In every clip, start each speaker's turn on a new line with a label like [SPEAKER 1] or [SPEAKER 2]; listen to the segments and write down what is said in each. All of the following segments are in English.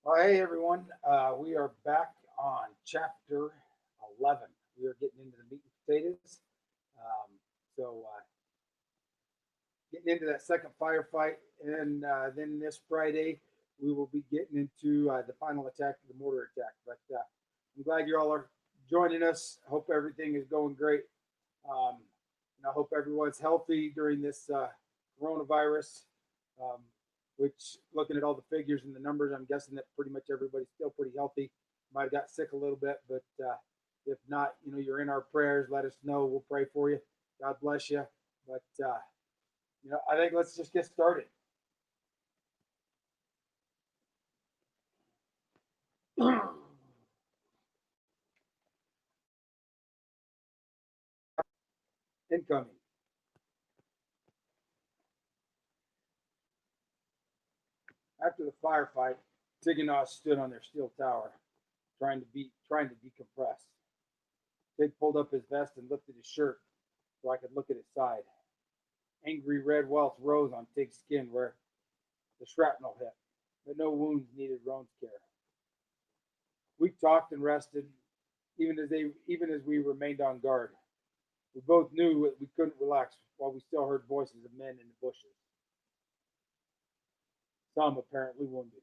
[SPEAKER 1] Well, hey everyone, we are back on chapter 11. We are getting into the meat and potatoes. Um, so, getting into that second firefight, and then this Friday we will be getting into the final attack, the mortar attack. But I'm glad you all are joining us. I hope everything is going great. Um, and I hope everyone's healthy during this coronavirus. Um, which, looking at all the figures and the numbers, I'm guessing that pretty much everybody's still pretty healthy. Might have got sick a little bit, but if not, you're in our prayers. Let us know. We'll pray for you. God bless you. But I think let's just get started. Incoming. After the firefight, Tiganoz stood on their steel tower, trying to decompress. Tig pulled up his vest and lifted his shirt so I could look at his side. Angry red welts rose on Tig's skin where the shrapnel hit, but no wounds needed Roan's care. We talked and rested, even as we remained on guard. We both knew that we couldn't relax while we still heard voices of men in the bushes, some apparently wounded.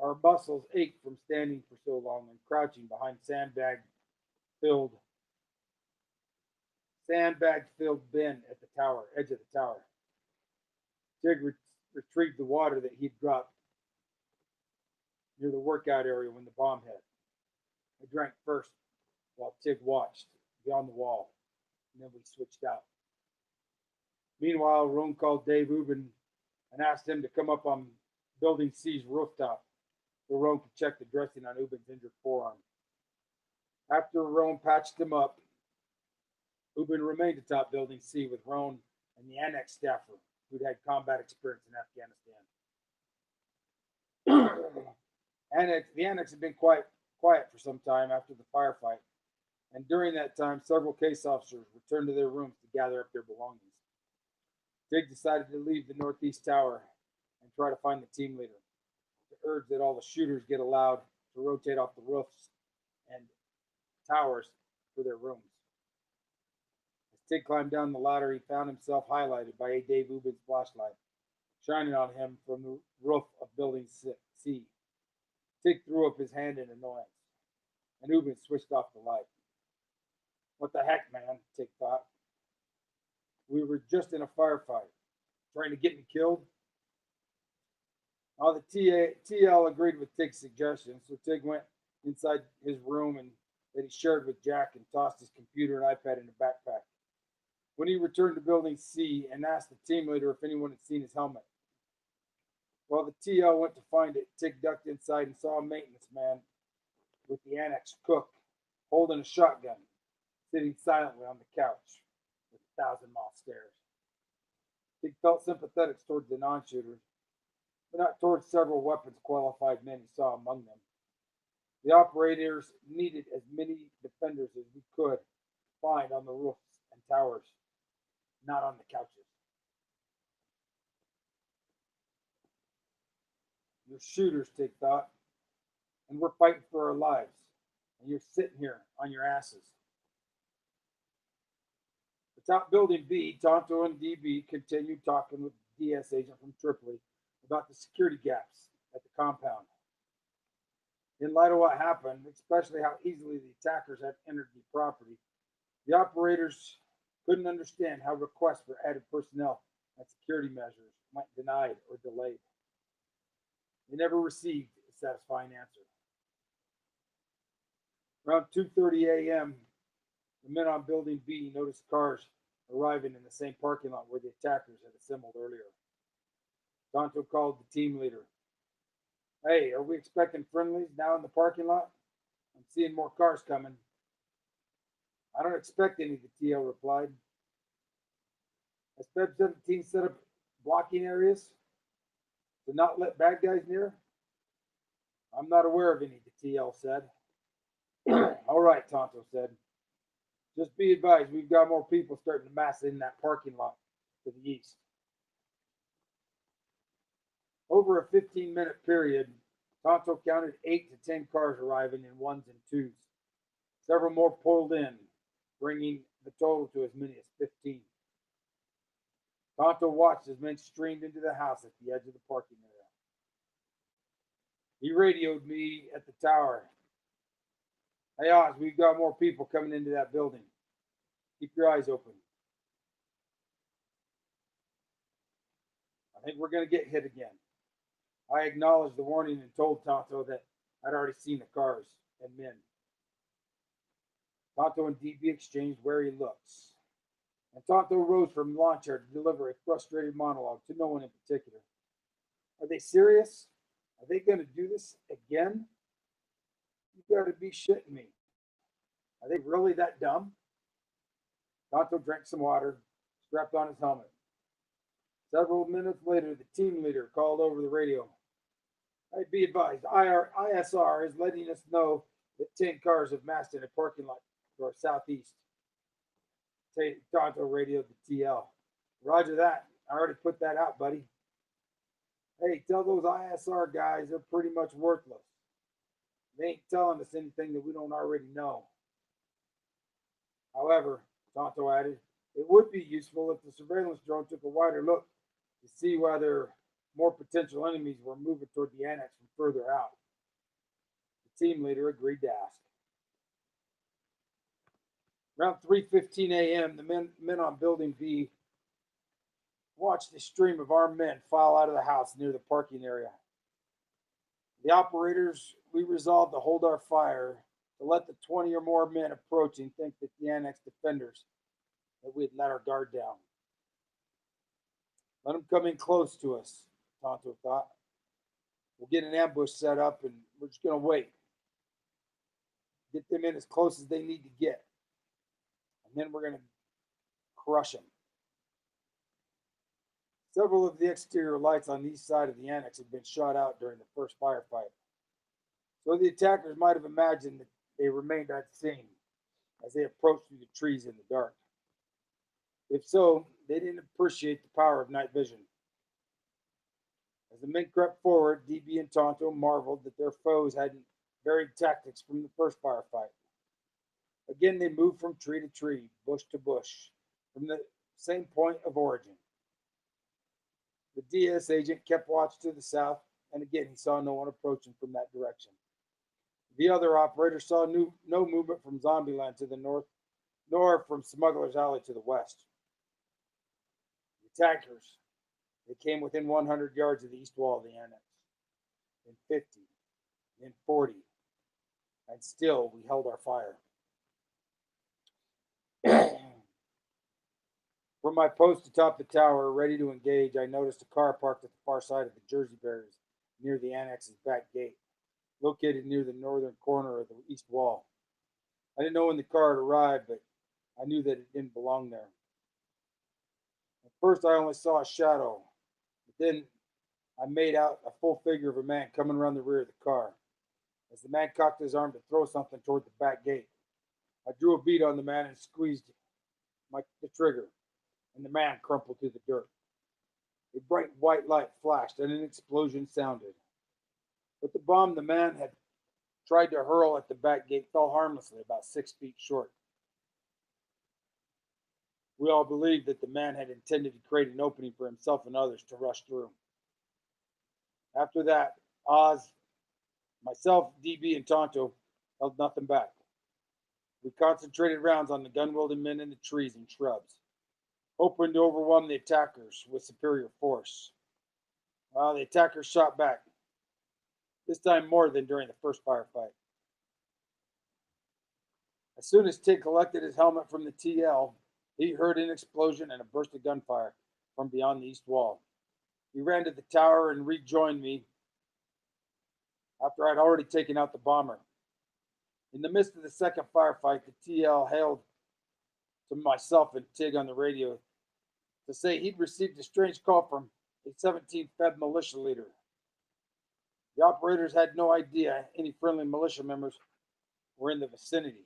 [SPEAKER 1] Our muscles ached from standing for so long and crouching behind filled sandbag-filled bin at the edge of the tower. Tig retrieved the water that he'd dropped near the workout area when the bomb hit. I drank first while Tig watched beyond the wall, and then we switched out. Meanwhile, Roan called Dave Ubben and asked him to come up on Building C's rooftop so Roan could check the dressing on Ubben's injured forearm. After Roan patched him up, Ubben remained atop Building C with Roan and the annex staffer who'd had combat experience in Afghanistan. The annex had been quiet for some time after the firefight, and during that time, several case officers returned to their rooms to gather up their belongings. Tig decided to leave the northeast tower and try to find the team leader, to urge that all the shooters get allowed to rotate off the roofs and towers for their rooms. As Tig climbed down the ladder, he found himself highlighted by a Dave Ubben's flashlight, shining on him from the roof of Building C. Tig threw up his hand in annoyance, and Ubben switched off the light. What the heck, man, Tig thought. We were just in a firefight. Trying to get me killed? All the TL agreed with Tig's suggestion, so Tig went inside his room and that he shared with Jack and tossed his computer and iPad in a backpack. When he returned to Building C and asked the team leader if anyone had seen his helmet. While the TL went to find it, Tig ducked inside and saw a maintenance man with the annex cook holding a shotgun, sitting silently on the couch with 1,000-mile stares. Tig felt sympathetic towards the non-shooters, but not towards several weapons-qualified men he saw among them. The operators needed as many defenders as we could find on the roofs and towers, not on the couches. You're shooters, Tig thought, and we're fighting for our lives, and you're sitting here on your asses. Atop Building B, Tonto and DB continued talking with the DS agent from Tripoli about the security gaps at the compound. In light of what happened, especially how easily the attackers had entered the property, the operators couldn't understand how requests for added personnel and security measures went denied or delayed. They never received a satisfying answer. Around 2:30 a.m., the men on Building B noticed cars arriving in the same parking lot where the attackers had assembled earlier. Tonto called the team leader. Hey, are we expecting friendlies now in the parking lot? I'm seeing more cars coming. I don't expect any, the TL replied. Has Feb 17 set up blocking areas to not let bad guys near? I'm not aware of any, the TL said. All right, Tonto said. Just be advised, we've got more people starting to mass in that parking lot to the east. Over a 15-minute period, Tonto counted 8 to 10 cars arriving in ones and twos. Several more pulled in, bringing the total to as many as 15. Tonto watched as men streamed into the house at the edge of the parking area. He radioed me at the tower. Hey, Oz, we've got more people coming into that building. Keep your eyes open. I think we're going to get hit again. I acknowledged the warning and told Tonto that I'd already seen the cars and men. Tonto and DB exchanged wary looks, and Tonto rose from the lawn chair to deliver a frustrated monologue to no one in particular. Are they serious? Are they going to do this again? You got to be shitting me. Are they really that dumb? Tonto drank some water, strapped on his helmet. Several minutes later, the team leader called over the radio. Hey, be advised, ISR is letting us know that 10 cars have massed in a parking lot to our southeast. Tonto radioed the TL. Roger that. I already put that out, buddy. Hey, tell those ISR guys they're pretty much worthless. They ain't telling us anything that we don't already know. However, Tonto added, it would be useful if the surveillance drone took a wider look to see whether more potential enemies were moving toward the annex from further out. The team leader agreed to ask. Around 3:15 a.m., the men on Building B watched a stream of armed men file out of the house near the parking area. The operators, we resolved to hold our fire to let the 20 or more men approaching think that the annex defenders, that we had let our guard down. Let them come in close to us, Tonto thought. We'll get an ambush set up and we're just going to wait. Get them in as close as they need to get. And then we're going to crush them. Several of the exterior lights on the east side of the annex had been shot out during the first firefight. So the attackers might have imagined that they remained unseen as they approached through the trees in the dark. If so, they didn't appreciate the power of night vision. As the men crept forward, DB and Tonto marveled that their foes hadn't varied tactics from the first firefight. Again, they moved from tree to tree, bush to bush, from the same point of origin. The DS agent kept watch to the south, and again he saw no one approaching from that direction. The other operator saw no movement from Zombieland to the north, nor from Smuggler's Alley to the west. The attackers, they came within 100 yards of the east wall of the annex, then 50, then 40, and still we held our fire. From my post atop the tower, ready to engage, I noticed a car parked at the far side of the Jersey Barriers near the annex's back gate, located near the northern corner of the east wall. I didn't know when the car had arrived, but I knew that it didn't belong there. At first, I only saw a shadow, but then I made out a full figure of a man coming around the rear of the car. As the man cocked his arm to throw something toward the back gate, I drew a bead on the man and squeezed the trigger, and the man crumpled to the dirt. A bright white light flashed and an explosion sounded. But the bomb the man had tried to hurl at the back gate fell harmlessly about 6 feet short. We all believed that the man had intended to create an opening for himself and others to rush through. After that, Oz, myself, DB, and Tonto held nothing back. We concentrated rounds on the gun-wielding men in the trees and shrubs, hoping to overwhelm the attackers with superior force. The attackers shot back, this time more than during the first firefight. As soon as Tig collected his helmet from the TL, he heard an explosion and a burst of gunfire from beyond the east wall. He ran to the tower and rejoined me after I'd already taken out the bomber. In the midst of the second firefight, the TL hailed to myself and Tig on the radio to say he'd received a strange call from a 17th Fed militia leader. The operators had no idea any friendly militia members were in the vicinity.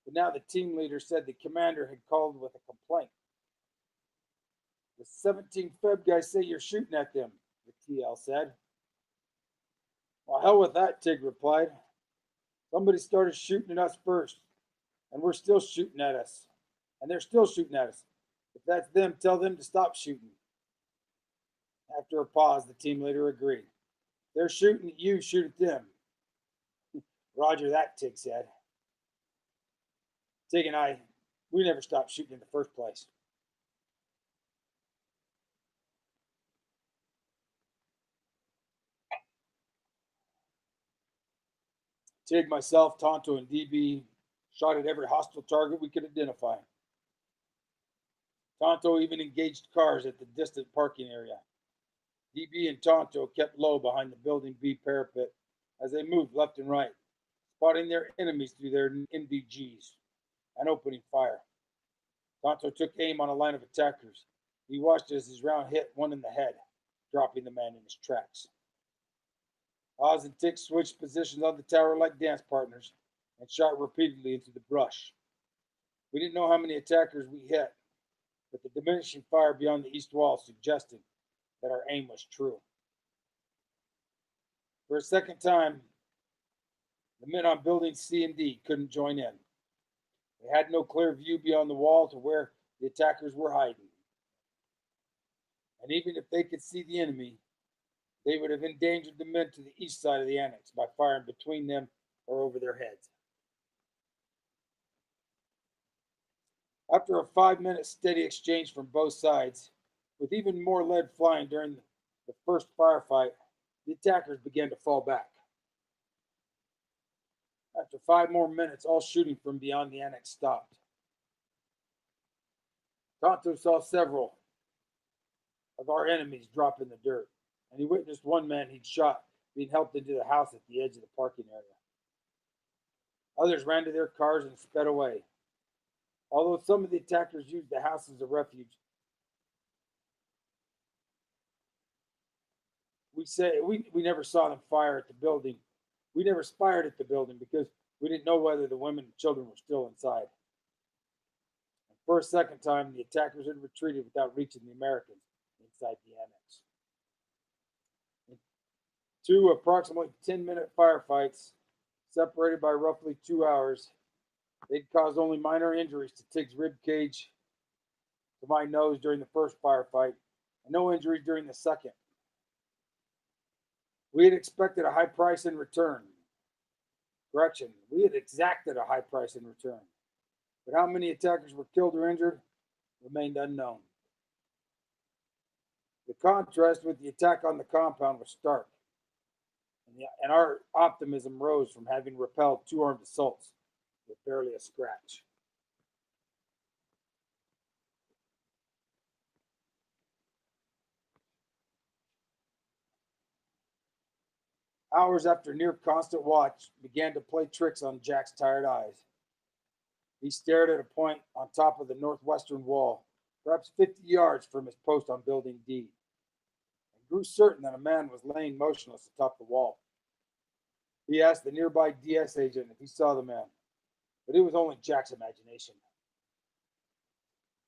[SPEAKER 1] But now the team leader said the commander had called with a complaint. The 17 Feb guys say you're shooting at them, the TL said. Well, hell with that, Tig replied. Somebody started shooting at us first, and we're still shooting at us. And they're still shooting at us. If that's them, tell them to stop shooting. After a pause, the team leader agreed. They're shooting at you, shoot at them. Roger that, Tig said. Tig and I, we never stopped shooting in the first place. Tig, myself, Tonto, and DB shot at every hostile target we could identify. Tonto even engaged cars at the distant parking area. DB and Tonto kept low behind the Building B parapet as they moved left and right, spotting their enemies through their NVGs and opening fire. Tonto took aim on a line of attackers. He watched as his round hit one in the head, dropping the man in his tracks. Oz and Tick switched positions on the tower like dance partners and shot repeatedly into the brush. We didn't know how many attackers we hit, but the diminishing fire beyond the east wall suggested that our aim was true. For a second time, the men on buildings C and D couldn't join in. They had no clear view beyond the wall to where the attackers were hiding. And even if they could see the enemy, they would have endangered the men to the east side of the annex by firing between them or over their heads. After a 5-minute steady exchange from both sides, with even more lead flying during the first firefight, the attackers began to fall back. After 5 more minutes, all shooting from beyond the annex stopped. Tonto saw several of our enemies drop in the dirt, and he witnessed one man he'd shot being helped into the house at the edge of the parking area. Others ran to their cars and sped away. Although some of the attackers used the house as a refuge, we never saw them fire at the building. We never fired at the building because we didn't know whether the women and children were still inside. And for a second time, the attackers had retreated without reaching the Americans inside the annex. In 2 approximately 10-minute firefights, separated by roughly 2 hours, they'd caused only minor injuries to Tig's rib cage, to my nose during the first firefight, and no injuries during the second. We had expected a high price in return. Correction, we had exacted a high price in return. But how many attackers were killed or injured remained unknown. The contrast with the attack on the compound was stark, and our optimism rose from having repelled 2 armed assaults with barely a scratch. Hours after near constant watch began to play tricks on Jack's tired eyes. He stared at a point on top of the northwestern wall, perhaps 50 yards from his post on Building D, and grew certain that a man was laying motionless atop the wall. He asked the nearby DS agent if he saw the man, but it was only Jack's imagination.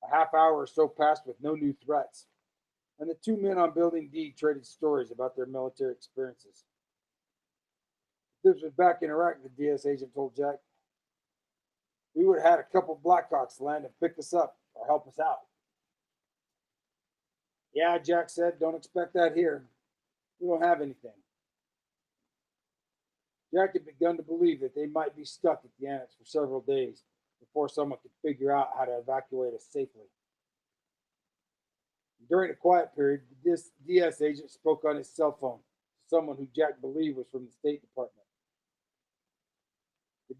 [SPEAKER 1] A half hour or so passed with no new threats, and the 2 men on Building D traded stories about their military experiences. If this was back in Iraq, the DS agent told Jack, we would have had a couple Blackhawks land and pick us up or help us out. Yeah, Jack said, don't expect that here. We don't have anything. Jack had begun to believe that they might be stuck at the annex for several days before someone could figure out how to evacuate us safely. During a quiet period, the DS agent spoke on his cell phone to someone who Jack believed was from the State Department.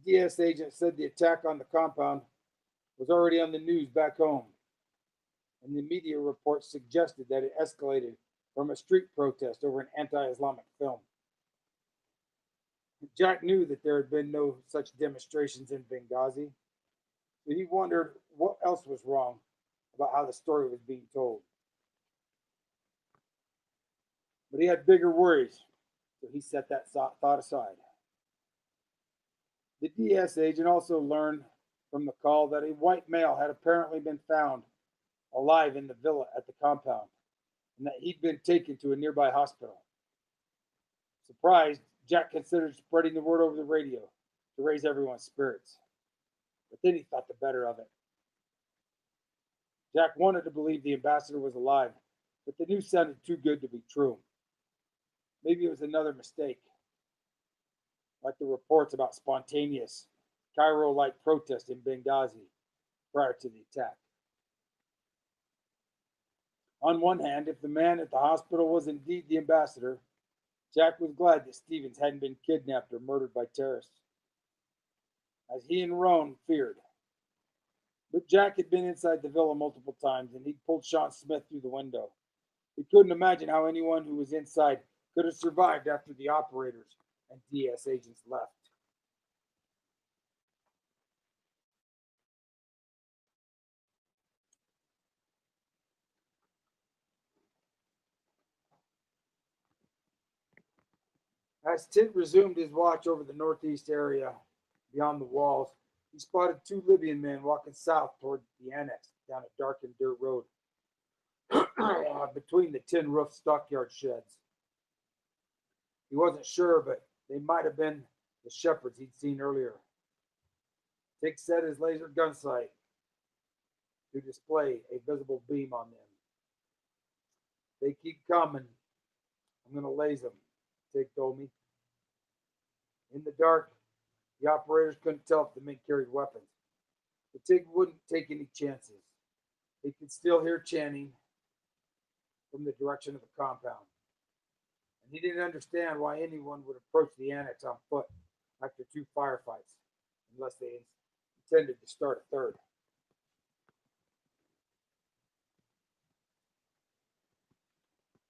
[SPEAKER 1] The DS agent said the attack on the compound was already on the news back home, and the media reports suggested that it escalated from a street protest over an anti-Islamic film. Jack knew that there had been no such demonstrations in Benghazi, so he wondered what else was wrong about how the story was being told. But he had bigger worries, so he set that thought aside. The DS agent also learned from the call that a white male had apparently been found alive in the villa at the compound and that he'd been taken to a nearby hospital. Surprised, Jack considered spreading the word over the radio to raise everyone's spirits. But then he thought the better of it. Jack wanted to believe the ambassador was alive, but the news sounded too good to be true. Maybe it was another mistake, like the reports about spontaneous, Cairo-like protest in Benghazi prior to the attack. On one hand, if the man at the hospital was indeed the ambassador, Jack was glad that Stevens hadn't been kidnapped or murdered by terrorists, as he and Roan feared. But Jack had been inside the villa multiple times, and he'd pulled Sean Smith through the window. He couldn't imagine how anyone who was inside could have survived after the operators and DS agents left. As Tig resumed his watch over the northeast area beyond the walls, he spotted two Libyan men walking south toward the annex down a darkened dirt road between the tin roofed stockyard sheds. He wasn't sure, but they might have been the shepherds he'd seen earlier. Tig set his laser gun sight to display a visible beam on them. They keep coming. I'm going to laze them, Tig told me. In the dark, the operators couldn't tell if the men carried weapons, but Tig wouldn't take any chances. They could still hear chanting from the direction of the compound. And he didn't understand why anyone would approach the annex on foot after two firefights, unless they intended to start a third.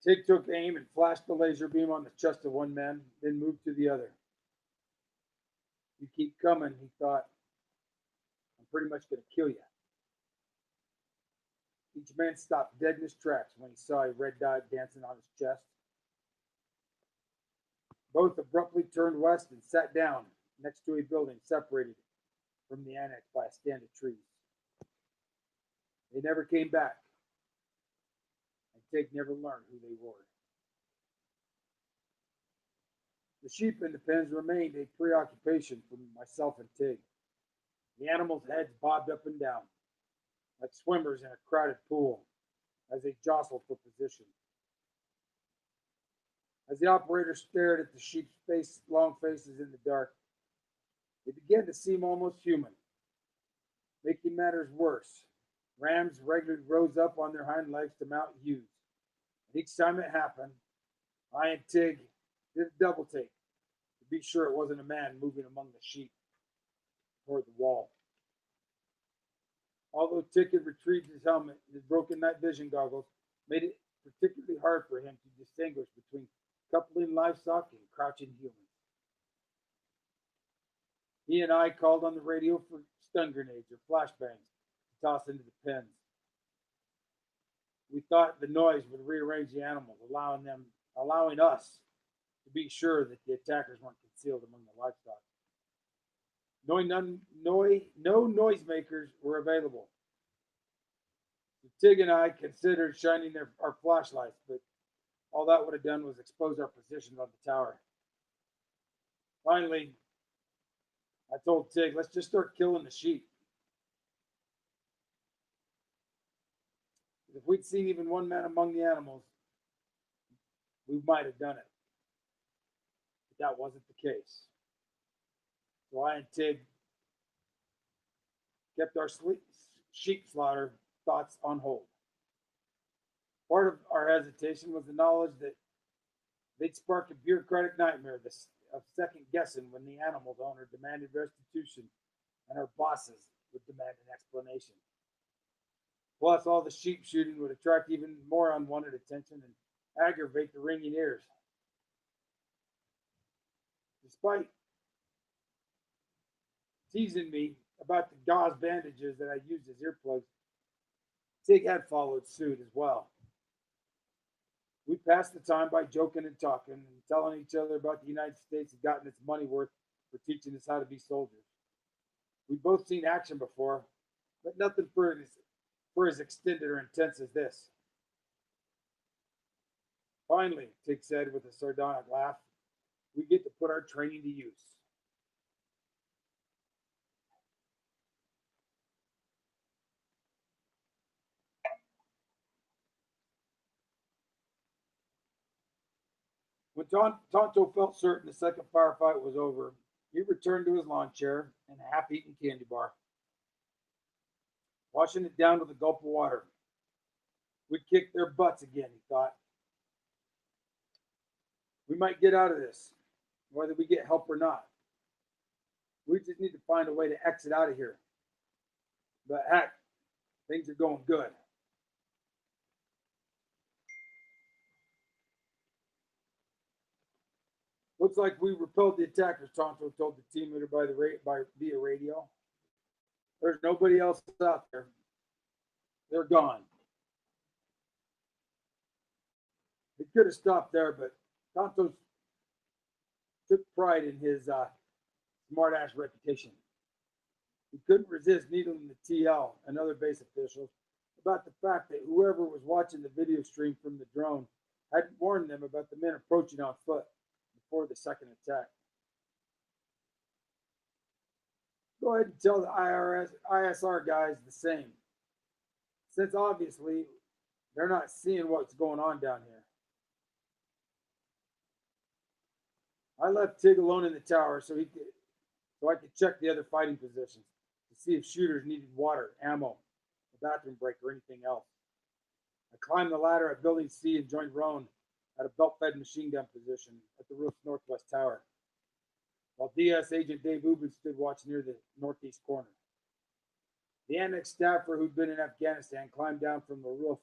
[SPEAKER 1] Tig took aim and flashed the laser beam on the chest of one man, then moved to the other. You keep coming, he thought. I'm pretty much going to kill you. Each man stopped dead in his tracks when he saw a red dot dancing on his chest. Both abruptly turned west and sat down next to a building separated from the annex by a stand of trees. They never came back, and Tig never learned who they were. The sheep in the pens remained a preoccupation for myself and Tig. The animals' heads bobbed up and down, like swimmers in a crowded pool, as they jostled for position. As the operator stared at the sheep's long faces in the dark, they began to seem almost human. Making matters worse, rams regularly rose up on their hind legs to mount ewes. And each time it happened, I and Tig did a double take to be sure it wasn't a man moving among the sheep toward the wall. Although Tig had retrieved his helmet, his broken night vision goggles made it particularly hard for him to distinguish between coupling livestock and crouching humans. He and I called on the radio for stun grenades or flashbangs to toss into the pens. We thought the noise would rearrange the animals, allowing us to be sure that the attackers weren't concealed among the livestock. No noisemakers were available. So Tig and I considered shining our flashlights, but all that would have done was expose our positions on the tower. Finally, I told Tig, let's just start killing the sheep. If we'd seen even one man among the animals, we might have done it. But that wasn't the case. So I and Tig kept our sheep slaughter thoughts on hold. Part of our hesitation was the knowledge that they'd spark a bureaucratic nightmare of second guessing when the animal's owner demanded restitution and our bosses would demand an explanation. Plus, all the sheep shooting would attract even more unwanted attention and aggravate the ringing ears. Despite teasing me about the gauze bandages that I used as earplugs, Tig had followed suit as well. We passed the time by joking and talking and telling each other about the United States had gotten its money worth for teaching us how to be soldiers. We've both seen action before, but nothing for as extended or intense as this. Finally, Tig said with a sardonic laugh, we get to put our training to use. When Tonto felt certain the second firefight was over, he returned to his lawn chair and a half-eaten candy bar, washing it down with a gulp of water. We'd kick their butts again, he thought. We might get out of this, whether we get help or not. We just need to find a way to exit out of here. But heck, things are going good. Looks like we repelled the attackers, Tonto told the team leader via radio. There's nobody else out there. They're gone. It could have stopped there, but Tonto took pride in his smart-ass reputation. He couldn't resist needling the TL and other base officials about the fact that whoever was watching the video stream from the drone hadn't warned them about the men approaching on foot before the second attack. Go ahead and tell the ISR guys the same, since obviously they're not seeing what's going on down here. I left Tig alone in the tower so I could check the other fighting positions to see if shooters needed water, ammo, a bathroom break, or anything else. I climbed the ladder at Building C and joined Roan at a belt-fed machine gun position at the roof's northwest tower, while DS agent Dave Ubben stood watch near the northeast corner. The annex staffer who'd been in Afghanistan climbed down from the roof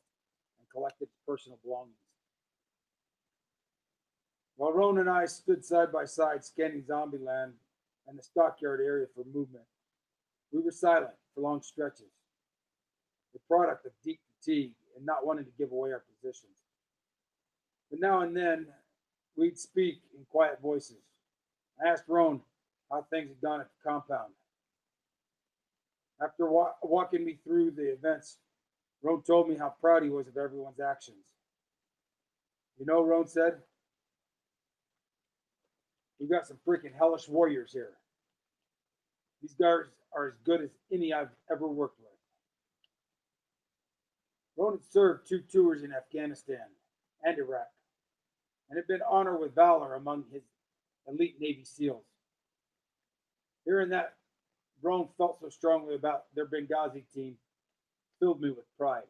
[SPEAKER 1] and collected his personal belongings. While Roan and I stood side by side scanning Zombieland and the stockyard area for movement, we were silent for long stretches, the product of deep fatigue and not wanting to give away our positions. But now and then, we'd speak in quiet voices. I asked Roan how things had gone at the compound. After walking me through the events, Roan told me how proud he was of everyone's actions. You know, Roan said, we've got some freaking hellish warriors here. These guys are as good as any I've ever worked with. Roan had served 2 tours in Afghanistan and Iraq, and had been honored with valor among his elite Navy SEALs. Hearing that Roan felt so strongly about their Benghazi team filled me with pride.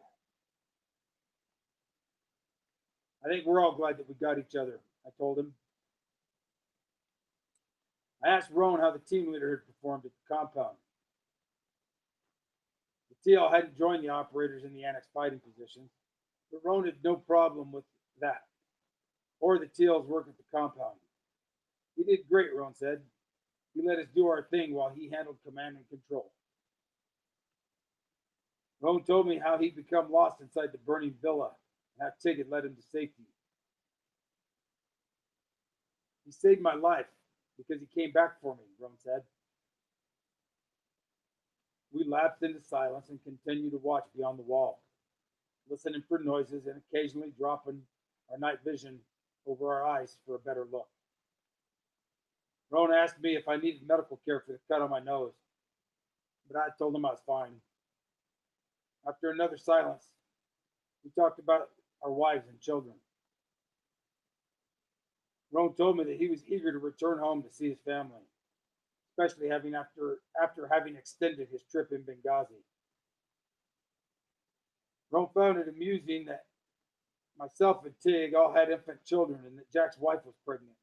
[SPEAKER 1] I think we're all glad that we got each other, I told him. I asked Roan how the team leader had performed at the compound. The TL hadn't joined the operators in the annex fighting positions, but Roan had no problem with that, or the TL's work at the compound. He did great, Roan said. He let us do our thing while he handled command and control. Roan told me how he'd become lost inside the burning villa and how Tig had led him to safety. He saved my life because he came back for me, Roan said. We lapsed into silence and continued to watch beyond the wall, listening for noises and occasionally dropping our night vision over our eyes for a better look. Roan asked me if I needed medical care for the cut on my nose, but I told him I was fine. After another silence, we talked about our wives and children. Roan told me that he was eager to return home to see his family, especially after having extended his trip in Benghazi. Roan found it amusing that myself and Tig all had infant children and that Jack's wife was pregnant.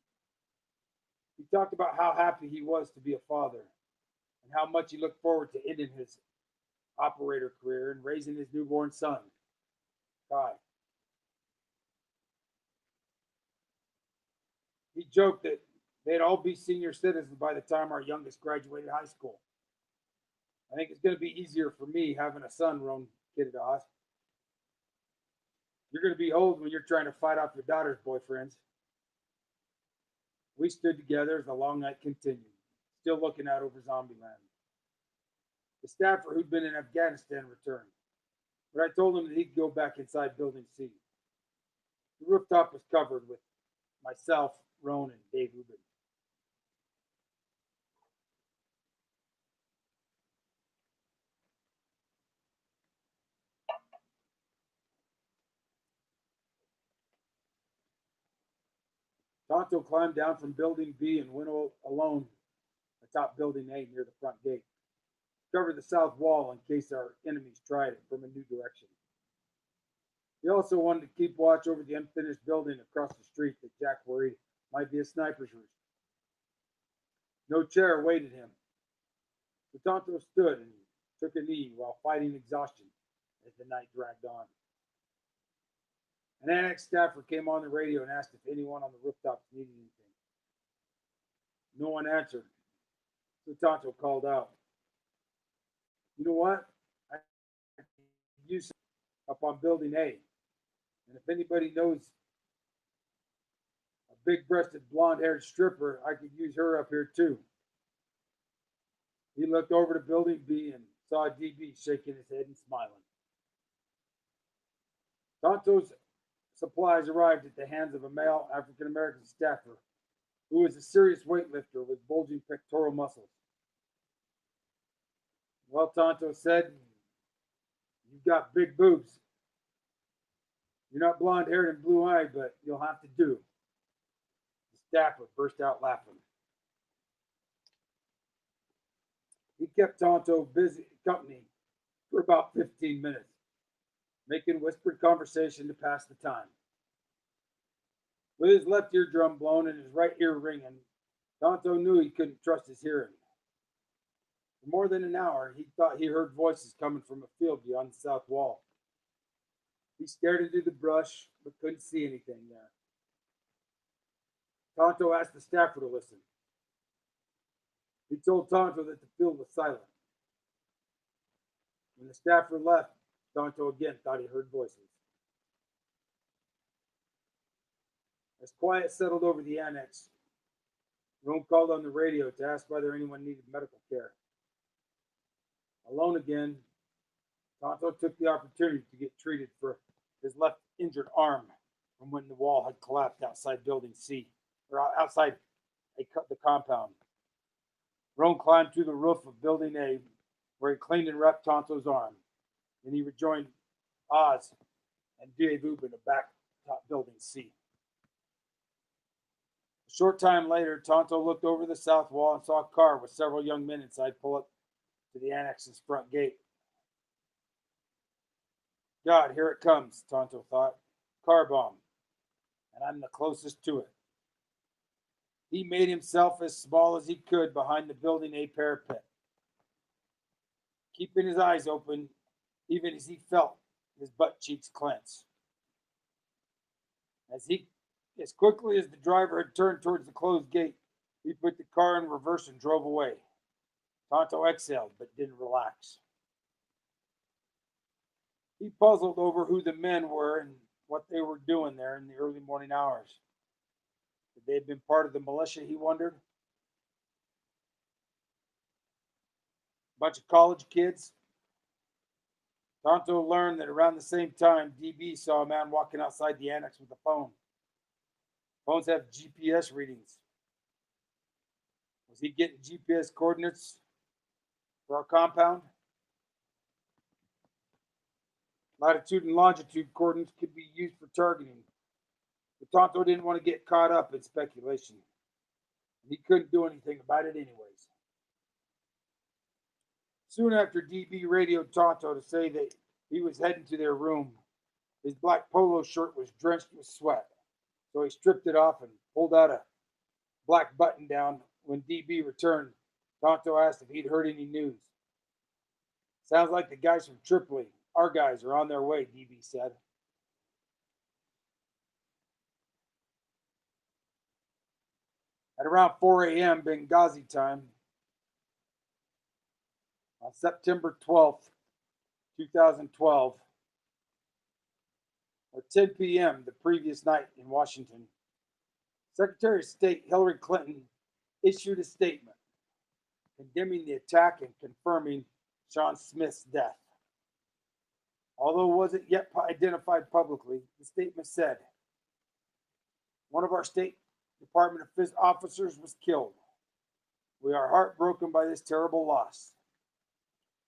[SPEAKER 1] He talked about how happy he was to be a father and how much he looked forward to ending his operator career and raising his newborn son, Kai. He joked that they'd all be senior citizens by the time our youngest graduated high school. I think it's going to be easier for me having a son, Roan kidded us. You're going to be old when you're trying to fight off your daughter's boyfriends. We stood together as the long night continued, still looking out over Zombieland. The staffer who'd been in Afghanistan returned, but I told him that he'd go back inside Building C. The rooftop was covered with myself, Roan, and Dave Rubin. Tonto climbed down from Building B and went alone atop Building A near the front gate. Covered the south wall in case our enemies tried it from a new direction. He also wanted to keep watch over the unfinished building across the street that Jack worried might be a sniper's roost. No chair awaited him. So Tonto stood and took a knee while fighting exhaustion as the night dragged on. An annex staffer came on the radio and asked if anyone on the rooftops needed anything. No one answered, so Tonto called out, "You know what? I use up on Building A, and if anybody knows a big-breasted, blonde-haired stripper, I could use her up here too." He looked over to Building B and saw DB shaking his head and smiling. Tonto's supplies arrived at the hands of a male African-American staffer who was a serious weightlifter with bulging pectoral muscles. "Well," Tonto said, "you've got big boobs. You're not blonde-haired and blue-eyed, but you'll have to do." The staffer burst out laughing. He kept Tonto busy company for about 15 minutes, making whispered conversation to pass the time. With his left eardrum blown and his right ear ringing, Tonto knew he couldn't trust his hearing. For more than an hour, he thought he heard voices coming from a field beyond the south wall. He stared into the brush, but couldn't see anything there. Tonto asked the staffer to listen. He told Tonto that the field was silent. When the staffer left, Tonto again thought he heard voices. As quiet settled over the annex, Roan called on the radio to ask whether anyone needed medical care. Alone again, Tonto took the opportunity to get treated for his left injured arm from when the wall had collapsed outside Building C, or outside the compound. Roan climbed to the roof of Building A, where he cleaned and wrapped Tonto's arm. Then he rejoined Oz and Dave Rubin back top Building C. A short time later, Tonto looked over the south wall and saw a car with several young men inside pull up to the annex's front gate. "God, here it comes," Tonto thought. "Car bomb. And I'm the closest to it." He made himself as small as he could behind the Building A parapet, keeping his eyes open even as he felt his butt cheeks clench. As quickly as the driver had turned towards the closed gate, he put the car in reverse and drove away. Tonto exhaled but didn't relax. He puzzled over who the men were and what they were doing there in the early morning hours. Could they have been part of the militia, he wondered? A bunch of college kids? Tonto learned that around the same time, DB saw a man walking outside the annex with a phone. Phones have GPS readings. Was he getting GPS coordinates for our compound? Latitude and longitude coordinates could be used for targeting, but Tonto didn't want to get caught up in speculation, and he couldn't do anything about it anyways. Soon after, DB radioed Tonto to say that he was heading to their room. His black polo shirt was drenched with sweat, so he stripped it off and pulled out a black button down. When DB returned, Tonto asked if he'd heard any news. "Sounds like the guys from Tripoli, our guys, are on their way," DB said. At around 4 a.m. Benghazi time, on September 12th, 2012, or 10 p.m. the previous night in Washington, Secretary of State Hillary Clinton issued a statement condemning the attack and confirming Sean Smith's death. Although it wasn't yet identified publicly, the statement said, one of our State Department officers was killed. We are heartbroken by this terrible loss.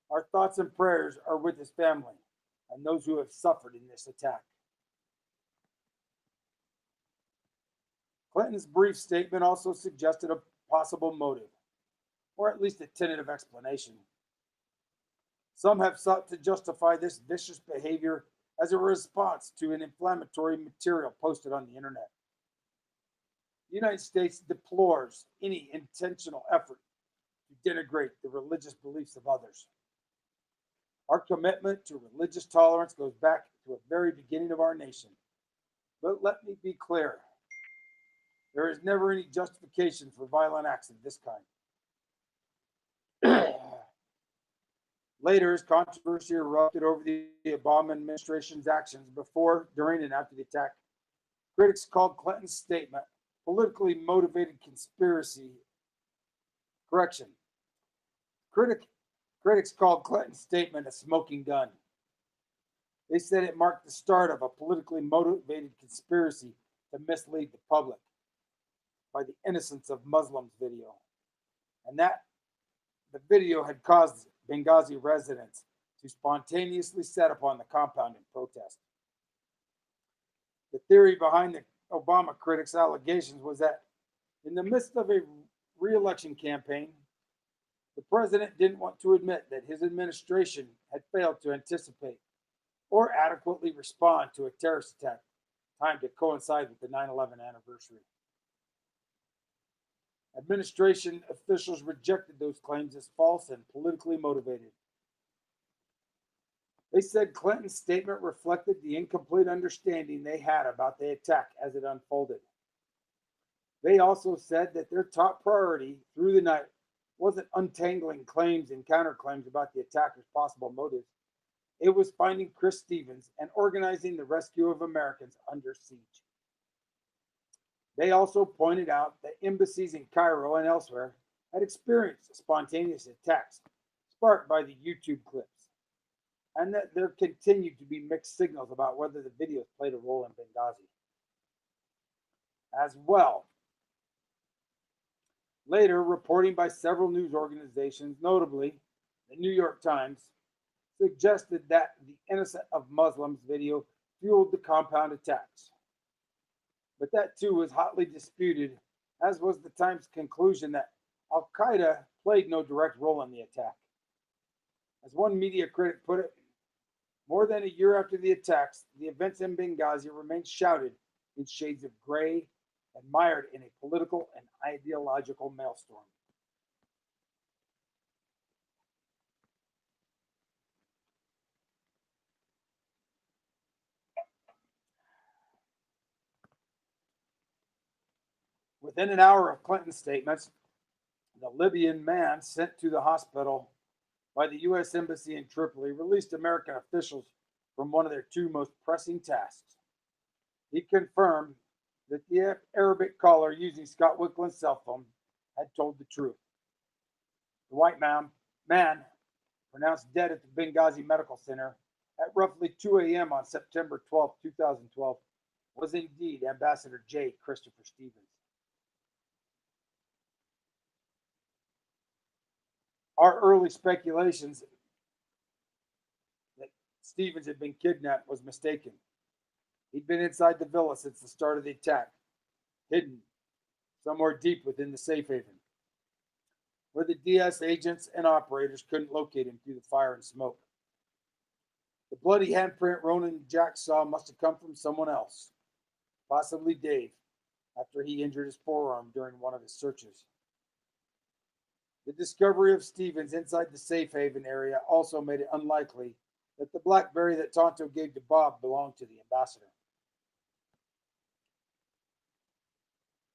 [SPEAKER 1] Our thoughts and prayers are with his family and those who have suffered in this attack. Clinton's brief statement also suggested a possible motive, or at least a tentative explanation. Some have sought to justify this vicious behavior as a response to an inflammatory material posted on the internet. The United States deplores any intentional effort to denigrate the religious beliefs of others. Our commitment to religious tolerance goes back to the very beginning of our nation. But let me be clear, there is never any justification for violent acts of this kind. Later, as controversy erupted over the Obama administration's actions before, during, and after the attack, critics called Clinton's statement politically motivated conspiracy. Correction. Critics called Clinton's statement a smoking gun. They said it marked the start of a politically motivated conspiracy to mislead the public by the innocence of Muslims video, and that the video had caused Benghazi residents to spontaneously set upon the compound in protest. The theory behind the Obama critics' allegations was that in the midst of a re-election campaign, the president didn't want to admit that his administration had failed to anticipate or adequately respond to a terrorist attack timed to coincide with the 9/11 anniversary. Administration officials rejected those claims as false and politically motivated. They said Clinton's statement reflected the incomplete understanding they had about the attack as it unfolded. They also said that their top priority through the night wasn't untangling claims and counterclaims about the attacker's possible motives. It was finding Chris Stevens and organizing the rescue of Americans under siege. They also pointed out that embassies in Cairo and elsewhere had experienced spontaneous attacks sparked by the YouTube clips, and that there continued to be mixed signals about whether the videos played a role in Benghazi. As well, later, reporting by several news organizations, notably the New York Times, suggested that the Innocent of Muslims video fueled the compound attacks. But that too was hotly disputed, as was the Times' conclusion that Al Qaeda played no direct role in the attack. As one media critic put it, more than a year after the attacks, the events in Benghazi remained shrouded in shades of gray and mired in a political and ideological maelstrom. Within an hour of Clinton's statements, the Libyan man sent to the hospital by the U.S. Embassy in Tripoli released American officials from one of their two most pressing tasks. He confirmed that the Arabic caller using Scott Wickland's cell phone had told the truth. The white man, pronounced dead at the Benghazi Medical Center at roughly 2 a.m. on September 12, 2012, was indeed Ambassador J. Christopher Stevens. Our early speculations that Stevens had been kidnapped was mistaken. He'd been inside the villa since the start of the attack, hidden somewhere deep within the safe haven, where the DS agents and operators couldn't locate him through the fire and smoke. The bloody handprint Ronan and Jack saw must have come from someone else, possibly Dave, after he injured his forearm during one of his searches. The discovery of Stevens inside the safe haven area also made it unlikely that the BlackBerry that Tonto gave to Bob belonged to the ambassador.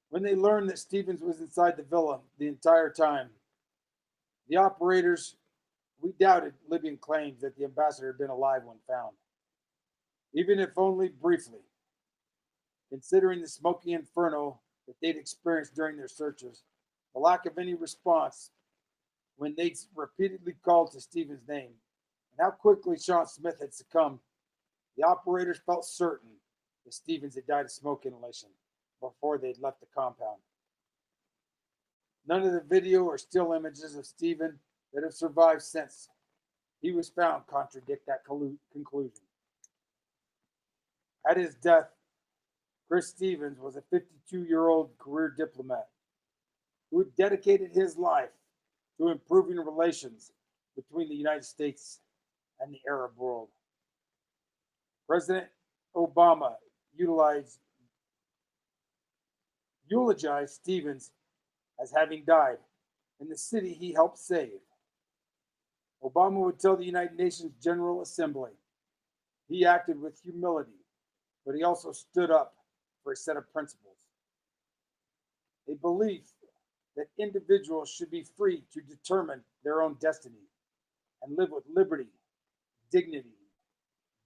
[SPEAKER 1] When they learned that Stevens was inside the villa the entire time, the operators, we doubted Libyan claims that the ambassador had been alive when found, even if only briefly. Considering the smoky inferno that they'd experienced during their searches, the lack of any response when they repeatedly called to Stevens' name and how quickly Sean Smith had succumbed, the operators felt certain that Stevens had died of smoke inhalation before they'd left the compound. None of the video or still images of Stevens that have survived since he was found contradict that conclusion. At his death, Chris Stevens was a 52-year-old career diplomat who had dedicated his life to improving relations between the United States and the Arab world. President Obama eulogized Stevens as having died in the city he helped save. Obama would tell the United Nations General Assembly he acted with humility, but he also stood up for a set of principles. A belief that individuals should be free to determine their own destiny and live with liberty, dignity,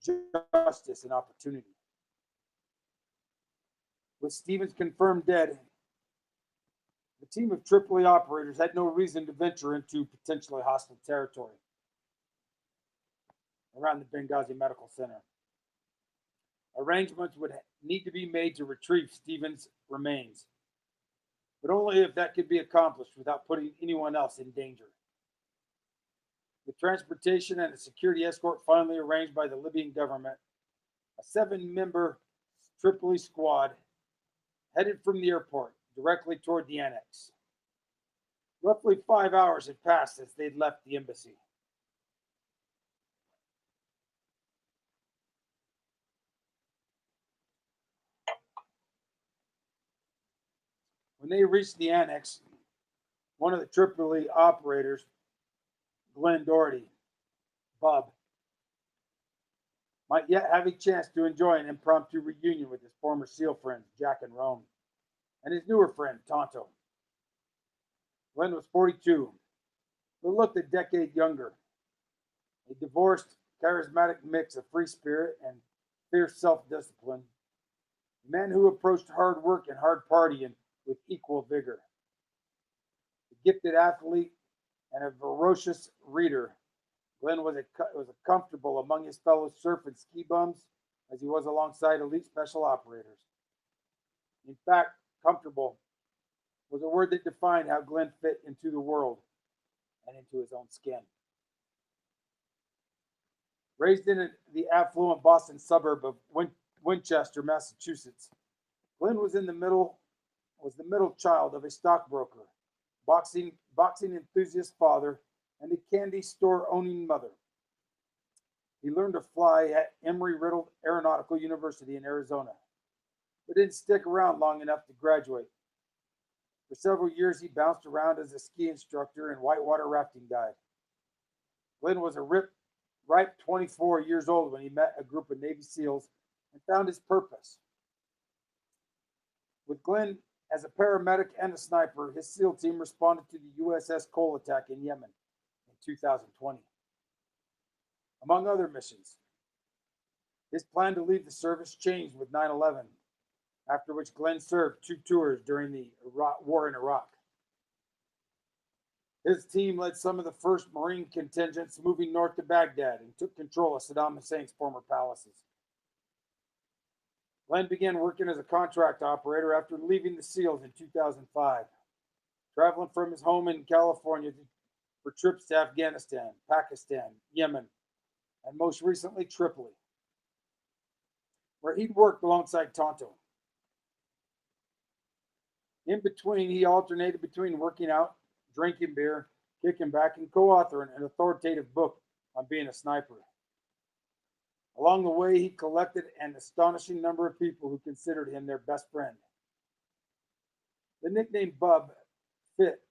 [SPEAKER 1] justice, and opportunity. With Stevens confirmed dead, the team of Tripoli operators had no reason to venture into potentially hostile territory around the Benghazi Medical Center. Arrangements would need to be made to retrieve Stevens' remains, but only if that could be accomplished without putting anyone else in danger. With transportation and a security escort finally arranged by the Libyan government, a 7-member Tripoli squad headed from the airport directly toward the annex. Roughly 5 hours had passed since they'd left the embassy. When they reached the annex, one of the Tripoli operators, Glenn Doherty, Bub, might yet have a chance to enjoy an impromptu reunion with his former SEAL friends, Jack and Rome, and his newer friend, Tonto. Glenn was 42, but looked a decade younger. A divorced, charismatic mix of free spirit and fierce self-discipline. A man who approached hard work and hard partying with equal vigor. A gifted athlete and a ferocious reader, Glenn was comfortable among his fellow surf and ski bums as he was alongside elite special operators. In fact, comfortable was a word that defined how Glenn fit into the world and into his own skin. Raised in the affluent Boston suburb of Winchester, Massachusetts, Glenn was the middle child of a stockbroker, boxing enthusiast father, and a candy store owning mother. He learned to fly at Emory-Riddle Aeronautical University in Arizona, but didn't stick around long enough to graduate. For several years, he bounced around as a ski instructor and whitewater rafting guide. Glenn was a ripe 24 years old when he met a group of Navy SEALs and found his purpose. With Glenn as a paramedic and a sniper, his SEAL team responded to the USS Cole attack in Yemen in 2020. Among other missions, his plan to leave the service changed with 9/11, after which Glenn served 2 tours during the war in Iraq. His team led some of the first Marine contingents moving north to Baghdad and took control of Saddam Hussein's former palaces. Glenn began working as a contract operator after leaving the SEALs in 2005, traveling from his home in California for trips to Afghanistan, Pakistan, Yemen, and most recently Tripoli, where he'd worked alongside Tonto. In between, he alternated between working out, drinking beer, kicking back, and co-authoring an authoritative book on being a sniper. Along the way, he collected an astonishing number of people who considered him their best friend. The nickname Bub fit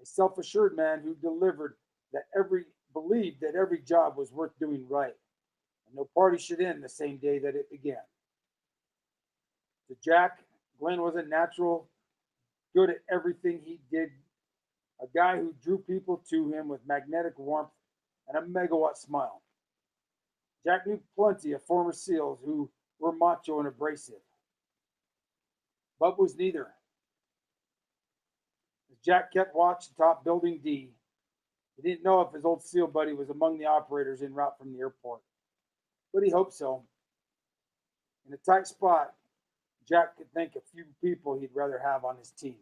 [SPEAKER 1] a self-assured man who believed that every job was worth doing right, and no party should end the same day that it began. To Jack, Glenn was a natural, good at everything he did, a guy who drew people to him with magnetic warmth and a megawatt smile. Jack knew plenty of former SEALs who were macho and abrasive. Bub was neither. As Jack kept watch atop Building D, He didn't know if his old SEAL buddy was among the operators en route from the airport, but he hoped so. In a tight spot, Jack could think a few people he'd rather have on his team.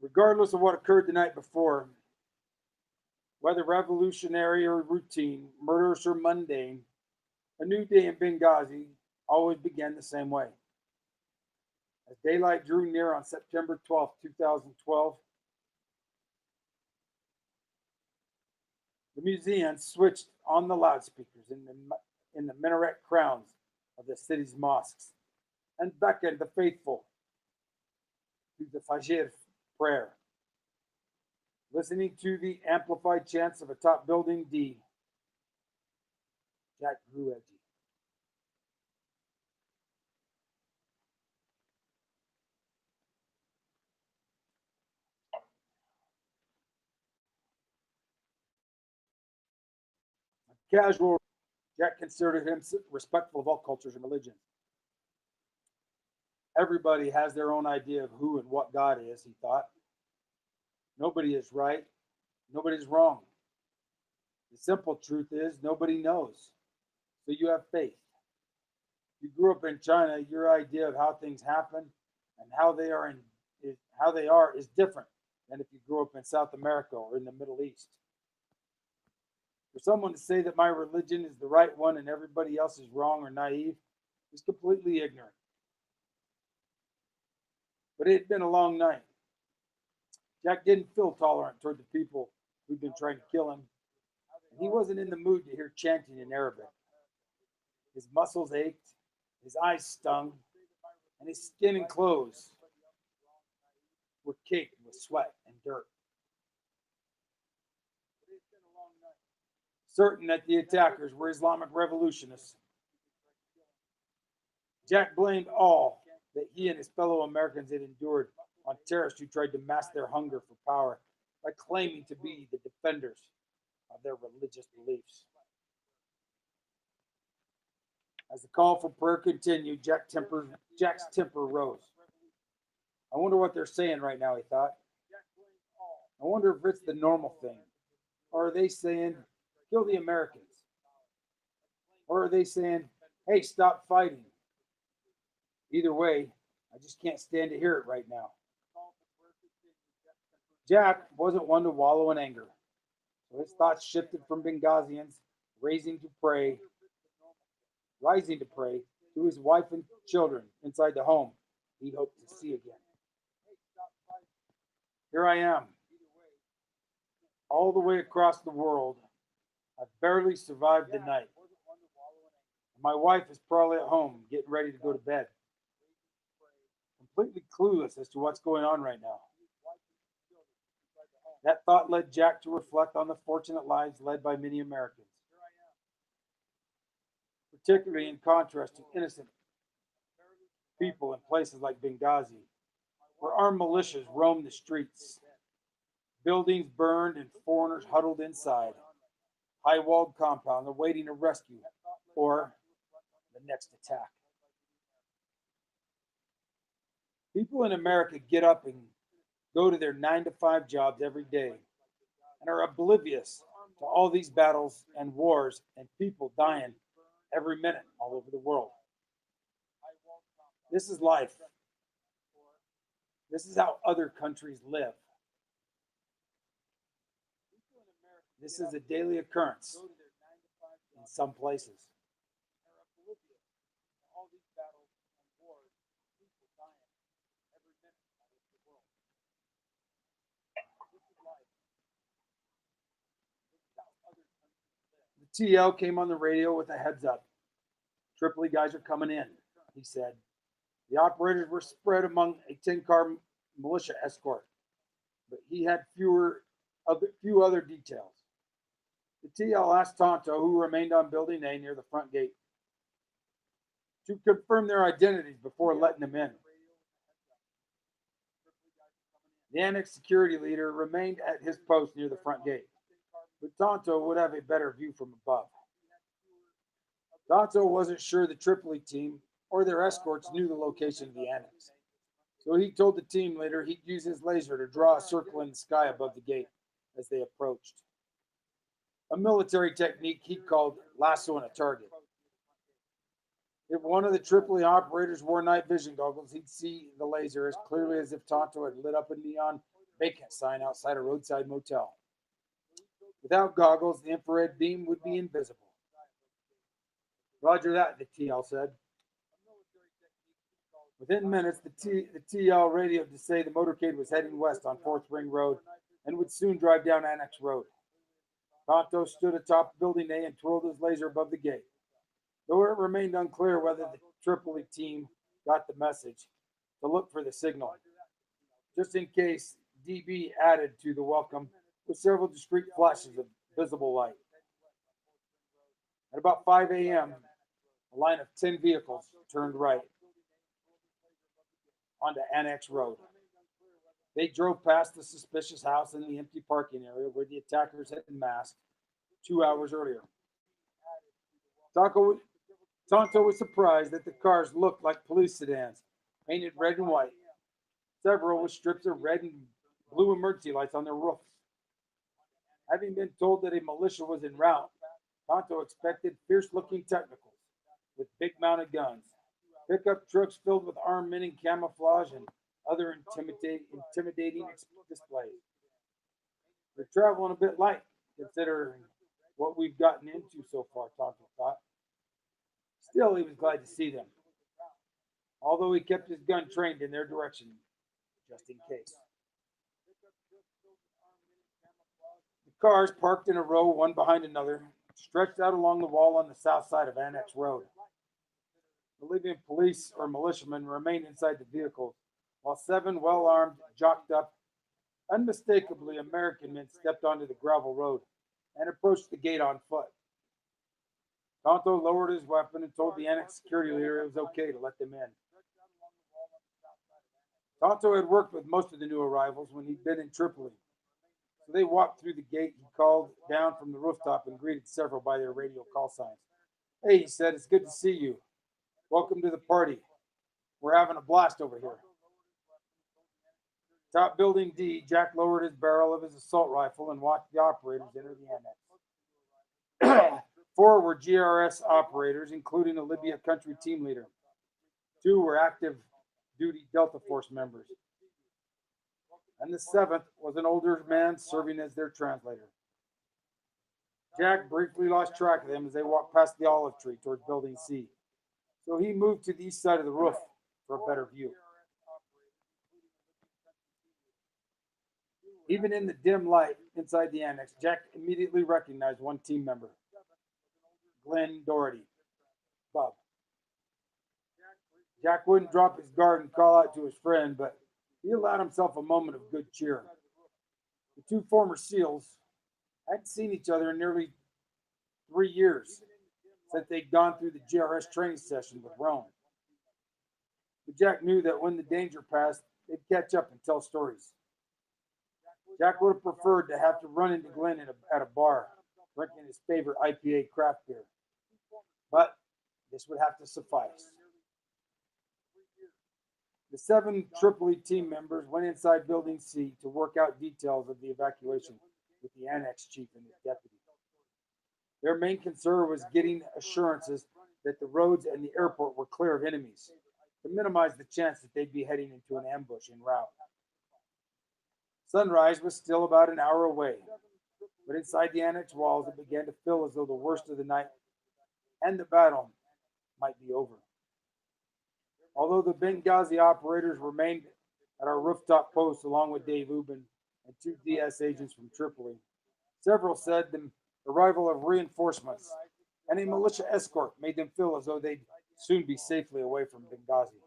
[SPEAKER 1] Regardless of what occurred the night before, whether revolutionary or routine, murderous or mundane, a new day in Benghazi always began the same way. As daylight drew near on September 12, 2012, the museum switched on the loudspeakers in the minaret crowns of the city's mosques and beckoned the faithful to the Fajr prayer. Listening to the amplified chants of atop Building D, Jack grew edgy. Casual, Jack considered him respectful of all cultures and religions. Everybody has their own idea of who and what God is, he thought. Nobody is right, nobody's wrong. The simple truth is nobody knows. So you have faith. You grew up in China, your idea of how things happen and how they are is different than if you grew up in South America or in the Middle East. For someone to say that my religion is the right one and everybody else is wrong or naive is completely ignorant. But it had been a long night. Jack didn't feel tolerant toward the people who'd been trying to kill him, and he wasn't in the mood to hear chanting in Arabic. His muscles ached, his eyes stung, and his skin and clothes were caked with sweat and dirt. Certain that the attackers were Islamic revolutionists, Jack blamed all that he and his fellow Americans had endured on terrorists who tried to mask their hunger for power by claiming to be the defenders of their religious beliefs. As the call for prayer continued, Jack's temper rose. I wonder what they're saying right now, he thought. I wonder if it's the normal thing. Or are they saying, kill the Americans? Or are they saying, hey, stop fighting? Either way, I just can't stand to hear it right now. Jack wasn't one to wallow in anger, so his thoughts shifted from Benghazians rising to pray to his wife and children inside the home he hoped to see again. Here I am, all the way across the world. I've barely survived the night. My wife is probably at home getting ready to go to bed, completely clueless as to what's going on right now. That thought led Jack to reflect on the fortunate lives led by many Americans, particularly in contrast to innocent people in places like Benghazi, where armed militias roamed the streets, buildings burned and foreigners huddled inside, high-walled compounds awaiting a rescue or the next attack. People in America get up and go to their 9 to 5 jobs every day and are oblivious to all these battles and wars and people dying every minute all over the world. This is life. This is how other countries live. This is a daily occurrence in some places. The TL came on the radio with a heads up. Tripoli guys are coming in, he said. The operators were spread among a 10-car militia escort, but he had few other details. The TL asked Tonto, who remained on Building A near the front gate, to confirm their identities before letting them in. The annex security leader remained at his post near the front gate, but Tonto would have a better view from above. Tonto wasn't sure the Tripoli team or their escorts knew the location of the annex, So he told the team leader he'd use his laser to draw a circle in the sky above the gate as they approached. A military technique he called lassoing a target. If one of the Tripoli operators wore night vision goggles, he'd see the laser as clearly as if Tonto had lit up a neon vacant sign outside a roadside motel. Without goggles, the infrared beam would be invisible. Roger that, the TL said. Within minutes, the TL radioed to say the motorcade was heading west on 4th Ring Road and would soon drive down Annex Road. Tonto stood atop Building A and twirled his laser above the gate. Though it remained unclear whether the Tripoli team got the message to look for the signal. Just in case, DB added to the welcome with several discreet flashes of visible light. At about 5 a.m., a line of 10 vehicles turned right onto Annex Road. They drove past the suspicious house in the empty parking area where the attackers had been masked 2 hours earlier. Tonto was surprised that the cars looked like police sedans, painted red and white, several with strips of red and blue emergency lights on their roofs. Having been told that a militia was en route, Tonto expected fierce-looking technicals with big mounted guns, pickup trucks filled with armed men in camouflage, and other intimidating displays. They're traveling a bit light, considering what we've gotten into so far, Tonto thought. Still, he was glad to see them, although he kept his gun trained in their direction, just in case. The cars, parked in a row, one behind another, stretched out along the wall on the south side of Annex Road. The Libyan police or militiamen remained inside the vehicles, while 7 well-armed, jocked-up, unmistakably American men stepped onto the gravel road and approached the gate on foot. Tonto lowered his weapon and told the Annex security leader it was okay to let them in. Tonto had worked with most of the new arrivals when he'd been in Tripoli. So they walked through the gate. He called down from the rooftop and greeted several by their radio call signs. Hey, he said, it's good to see you. Welcome to the party. We're having a blast over here. Top Building D, Jack lowered his barrel of his assault rifle and watched the operators enter the annex. 4 were GRS operators, including a Libya country team leader. 2 were active duty Delta Force members. And the 7th was an older man serving as their translator. Jack briefly lost track of them as they walked past the olive tree towards Building C. So he moved to the east side of the roof for a better view. Even in the dim light inside the annex, Jack immediately recognized one team member, Glenn Doherty, Bub. Jack wouldn't drop his guard and call out to his friend, but he allowed himself a moment of good cheer. The 2 former SEALs hadn't seen each other in nearly 3 years since they'd gone through the GRS training session with Rome. But Jack knew that when the danger passed, they'd catch up and tell stories. Jack would have preferred to have to run into Glenn at a bar, drinking his favorite IPA craft beer. But this would have to suffice. The 7 Tripoli team members went inside Building C to work out details of the evacuation with the annex chief and his deputy. Their main concern was getting assurances that the roads and the airport were clear of enemies, to minimize the chance that they'd be heading into an ambush en route. Sunrise was still about an hour away, but inside the annex walls, it began to feel as though the worst of the night and the battle might be over. Although the Benghazi operators remained at our rooftop post along with Dave Ubin and 2 DS agents from Tripoli, several said the arrival of reinforcements and a militia escort made them feel as though they'd soon be safely away from Benghazi.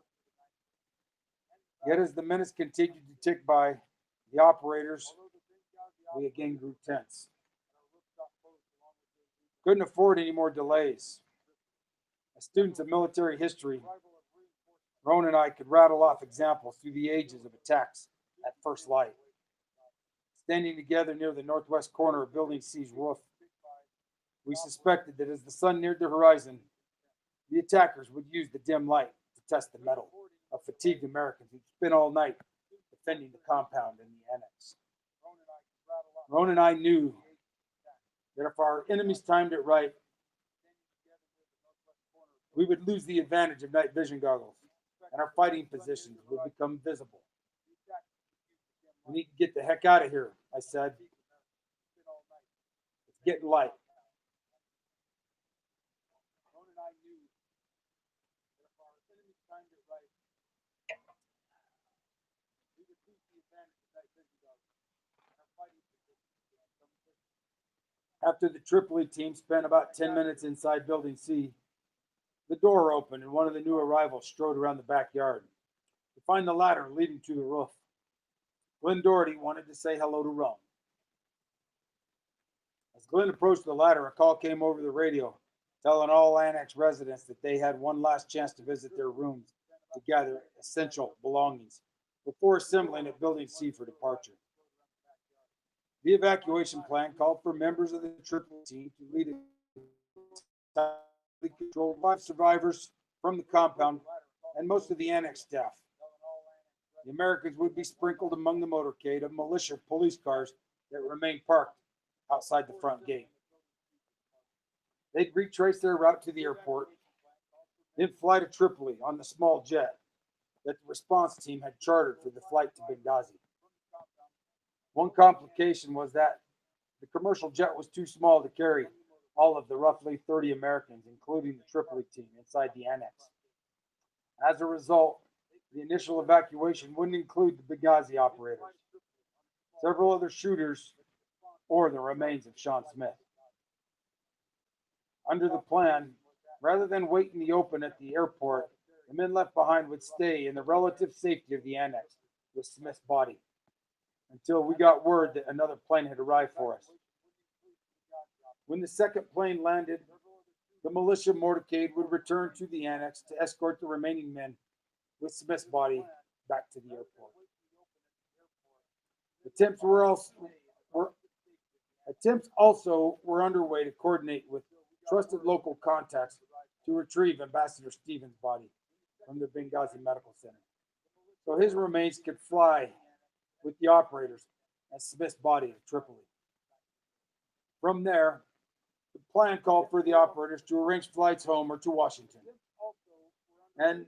[SPEAKER 1] Yet as the minutes continued to tick by, the operators, we again grew tense. Couldn't afford any more delays. As students of military history, Ron and I could rattle off examples through the ages of attacks at first light. Standing together near the northwest corner of Building C's roof, we suspected that as the sun neared the horizon, the attackers would use the dim light to test the mettle of of fatigued Americans who'd spent all night defending the compound and the annex. Ron and I knew that if our enemies timed it right, we would lose the advantage of night vision goggles, and our fighting positions would become visible. We need to get the heck out of here, I said. It's getting light. After the Tripoli team spent about 10 minutes inside Building C, the door opened and one of the new arrivals strode around the backyard to find the ladder leading to the roof. Glenn Doherty wanted to say hello to Ron. As Glenn approached the ladder, a call came over the radio telling all annex residents that they had one last chance to visit their rooms to gather essential belongings before assembling at Building C for departure. The evacuation plan called for members of the Tripoli team to lead a tightly controlled 5 survivors from the compound and most of the annex staff. The Americans would be sprinkled among the motorcade of militia police cars that remained parked outside the front gate. They'd retrace their route to the airport, then fly to Tripoli on the small jet that the response team had chartered for the flight to Benghazi. One complication was that the commercial jet was too small to carry all of the roughly 30 Americans, including the Tripoli team, inside the annex. As a result, the initial evacuation wouldn't include the Benghazi operators, several other shooters, or the remains of Sean Smith. Under the plan, rather than wait in the open at the airport, the men left behind would stay in the relative safety of the annex with Smith's body until we got word that another plane had arrived for us. When the second plane landed, the militia motorcade would return to the annex to escort the remaining men with Smith's body back to the airport. Attempts also were underway to coordinate with trusted local contacts to retrieve Ambassador Stevens' body from the Benghazi Medical Center, so his remains could fly with the operators and Smith's body to Tripoli. From there, the plan called for the operators to arrange flights home or to Washington, and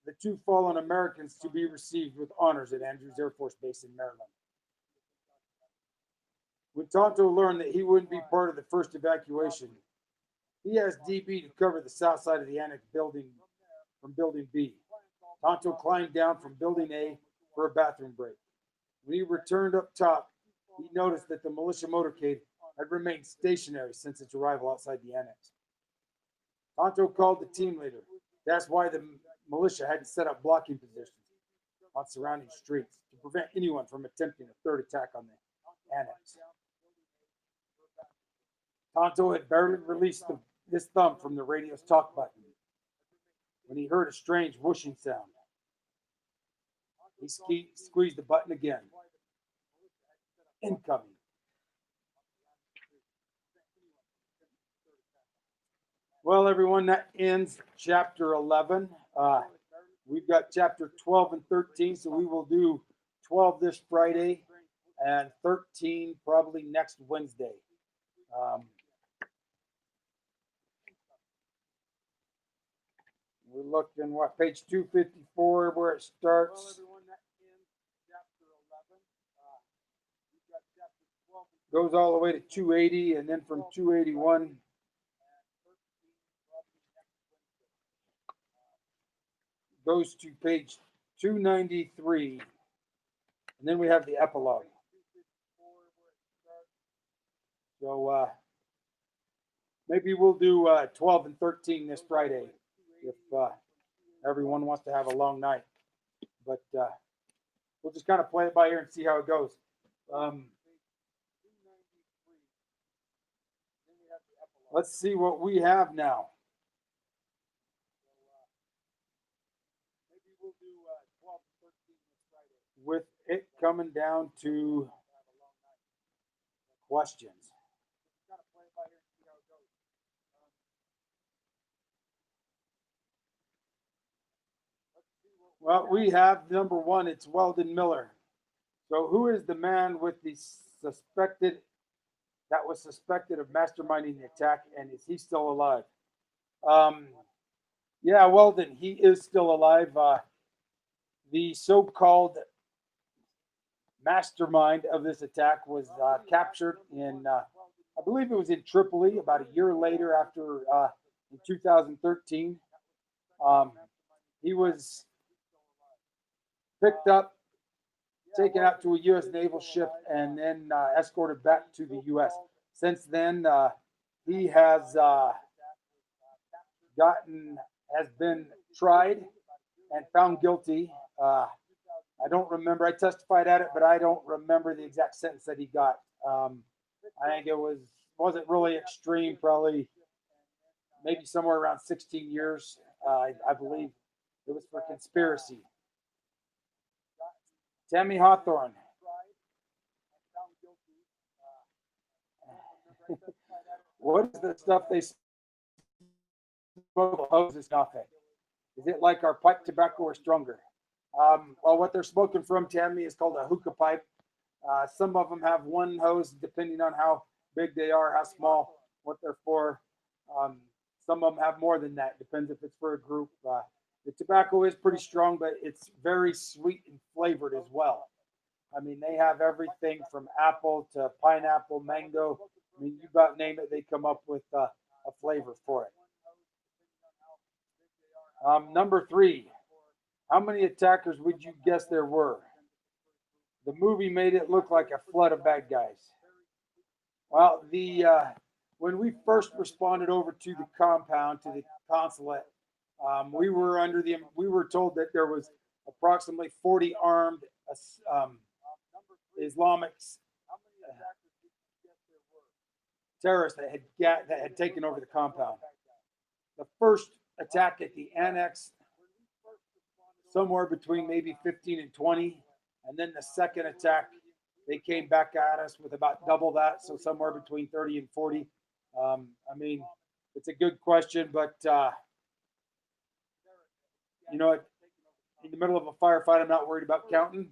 [SPEAKER 1] the 2 fallen Americans to be received with honors at Andrews Air Force Base in Maryland. When Tonto learned that he wouldn't be part of the first evacuation, he asked DB to cover the south side of the annex building from Building B. Tonto climbed down from Building A for a bathroom break. When he returned up top, he noticed that the militia motorcade had remained stationary since its arrival outside the annex. Tonto called the team leader. That's why the militia hadn't set up blocking positions on surrounding streets to prevent anyone from attempting a third attack on the annex. Tonto had barely released his thumb from the radio's talk button when he heard a strange whooshing sound. He squeezed the button again. Incoming. Well, everyone, that ends chapter 11. We've got chapter 12 and 13, so we will do 12 this Friday and 13 probably next Wednesday. We're looking, page 254 where it starts. Goes all the way to 280, and then from 281 goes to page 293, and then we have the epilogue. So maybe we'll do 12 and 13 this Friday if everyone wants to have a long night. But we'll just kind of play it by ear and see how it goes. Let's see what we have now. With it coming down to questions. Well, we have number one. It's Weldon Miller. So, who is the man with the suspected that was suspected of masterminding the attack, and is he still alive? Um, yeah, Weldon, he is still alive. The so-called mastermind of this attack was captured in, I believe it was in Tripoli, about a year later, after in 2013. Um, he was picked up, taken out to a U.S. naval ship, and then escorted back to the U.S. Since then, he has gotten has been tried and found guilty. I don't remember. I testified at it, but I don't remember the exact sentence that he got. I think it wasn't really extreme. Probably maybe somewhere around 16 years. I believe it was for conspiracy. Tammy Hawthorne. What is the stuff they smoke? Hose is nothing. Is it like our pipe tobacco or stronger? Well, what they're smoking from, Tammy, is called a hookah pipe. Some of them have one hose, depending on how big they are, how small, what they're for. Um, some of them have more than that. Depends if it's for a group. The tobacco is pretty strong, but it's very sweet and flavored as well. I mean, they have everything from apple to pineapple, mango. I mean, you about name it, they come up with a flavor for it. Number three, how many attackers would you guess there were? The movie made it look like a flood of bad guys. Well, the when we first responded over to the compound, to the consulate, we were told that there was approximately 40 armed um, Islamic terrorists that had taken over the compound. The first attack at the annex, somewhere between maybe 15 and 20, and then the second attack, they came back at us with about double that, so somewhere between 30 and 40. I mean, it's a good question, but you know, in the middle of a firefight, I'm not worried about counting.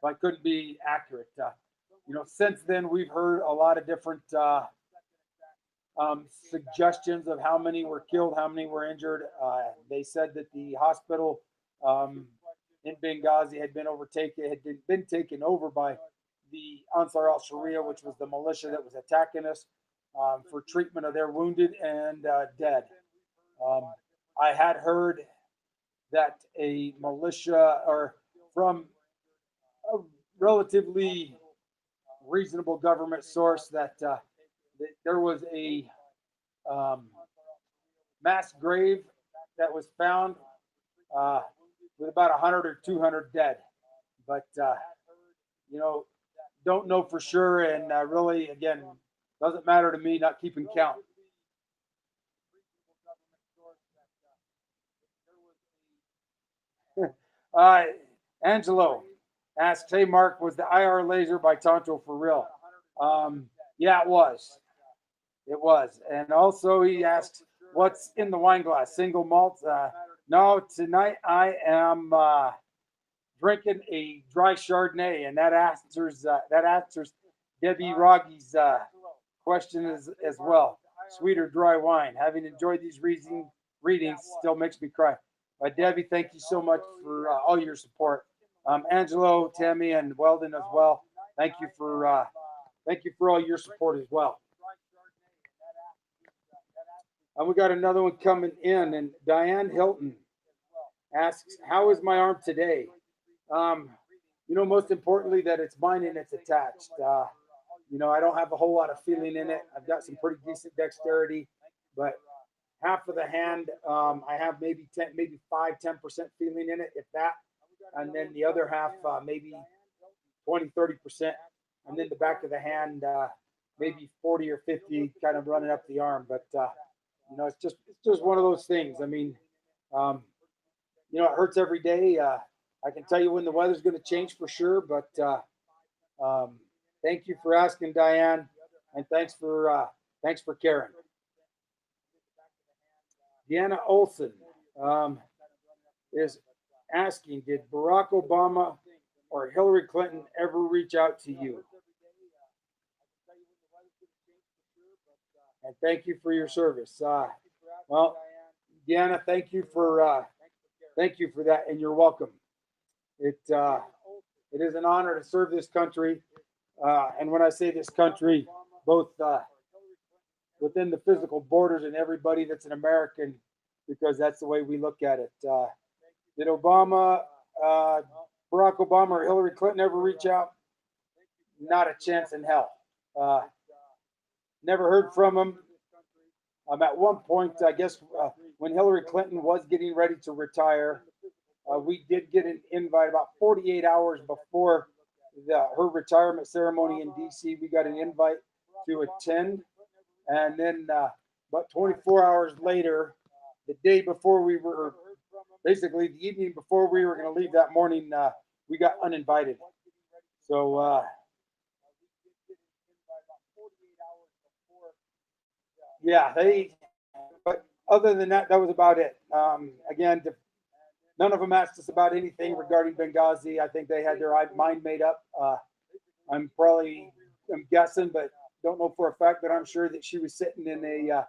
[SPEAKER 1] I couldn't be accurate. Since then we've heard a lot of different suggestions of how many were killed, how many were injured. They said that the hospital in Benghazi had been taken over by the Ansar al-Sharia, which was the militia that was attacking us, for treatment of their wounded and dead. Um, I had heard that a militia or from a relatively reasonable government source that there was a um, mass grave that was found uh, with about 100 or 200 dead. But, you know, don't know for sure. And really, again, doesn't matter to me not keeping count. uh, Angelo asks, hey, Mark, was the IR laser by Tonto for real? Yeah, it was. It was. And also, he asked, what's in the wine glass? Single malt? No, tonight I am drinking a dry Chardonnay, and that answers Debbie Rogge's question as well. Sweet or dry wine? Having enjoyed these readings, still makes me cry. Debbie, thank you so much for all your support. Angelo, Tammy, and Weldon as well. Thank you for all your support as well. And we got another one coming in, and Diane Hilton asks, "How is my arm today?" Um, most importantly, that it's mine and it's attached. I don't have a whole lot of feeling in it. I've got some pretty decent dexterity, but half of the hand, I have maybe 10, maybe 5, 10% feeling in it, if that. And then the other half, maybe 20, 30%. And then the back of the hand, maybe 40 or 50 kind of running up the arm. But, it's just one of those things. I mean, um, it hurts every day. I can tell you when the weather's going to change for sure, but thank you for asking, Diane, and thanks for caring. Deanna Olson is asking, did Barack Obama or Hillary Clinton ever reach out to you? And thank you for your service. Well, Deanna, thank you for that, and you're welcome. It is an honor to serve this country, and when I say this country, both within the physical borders and everybody that's an American, because that's the way we look at it. Did Barack Obama or Hillary Clinton ever reach out? Not a chance in hell. Never heard from them. At one point, I guess when Hillary Clinton was getting ready to retire, we did get an invite about 48 hours before her retirement ceremony in D.C. We got an invite to attend. And then about 24 hours later, the day before we were, basically the evening before we were going to leave that morning, we got uninvited. So, yeah, but other than that, that was about it. Again, none of them asked us about anything regarding Benghazi. I think they had their mind made up. I'm guessing, but don't know for a fact, but I'm sure that she was sitting in a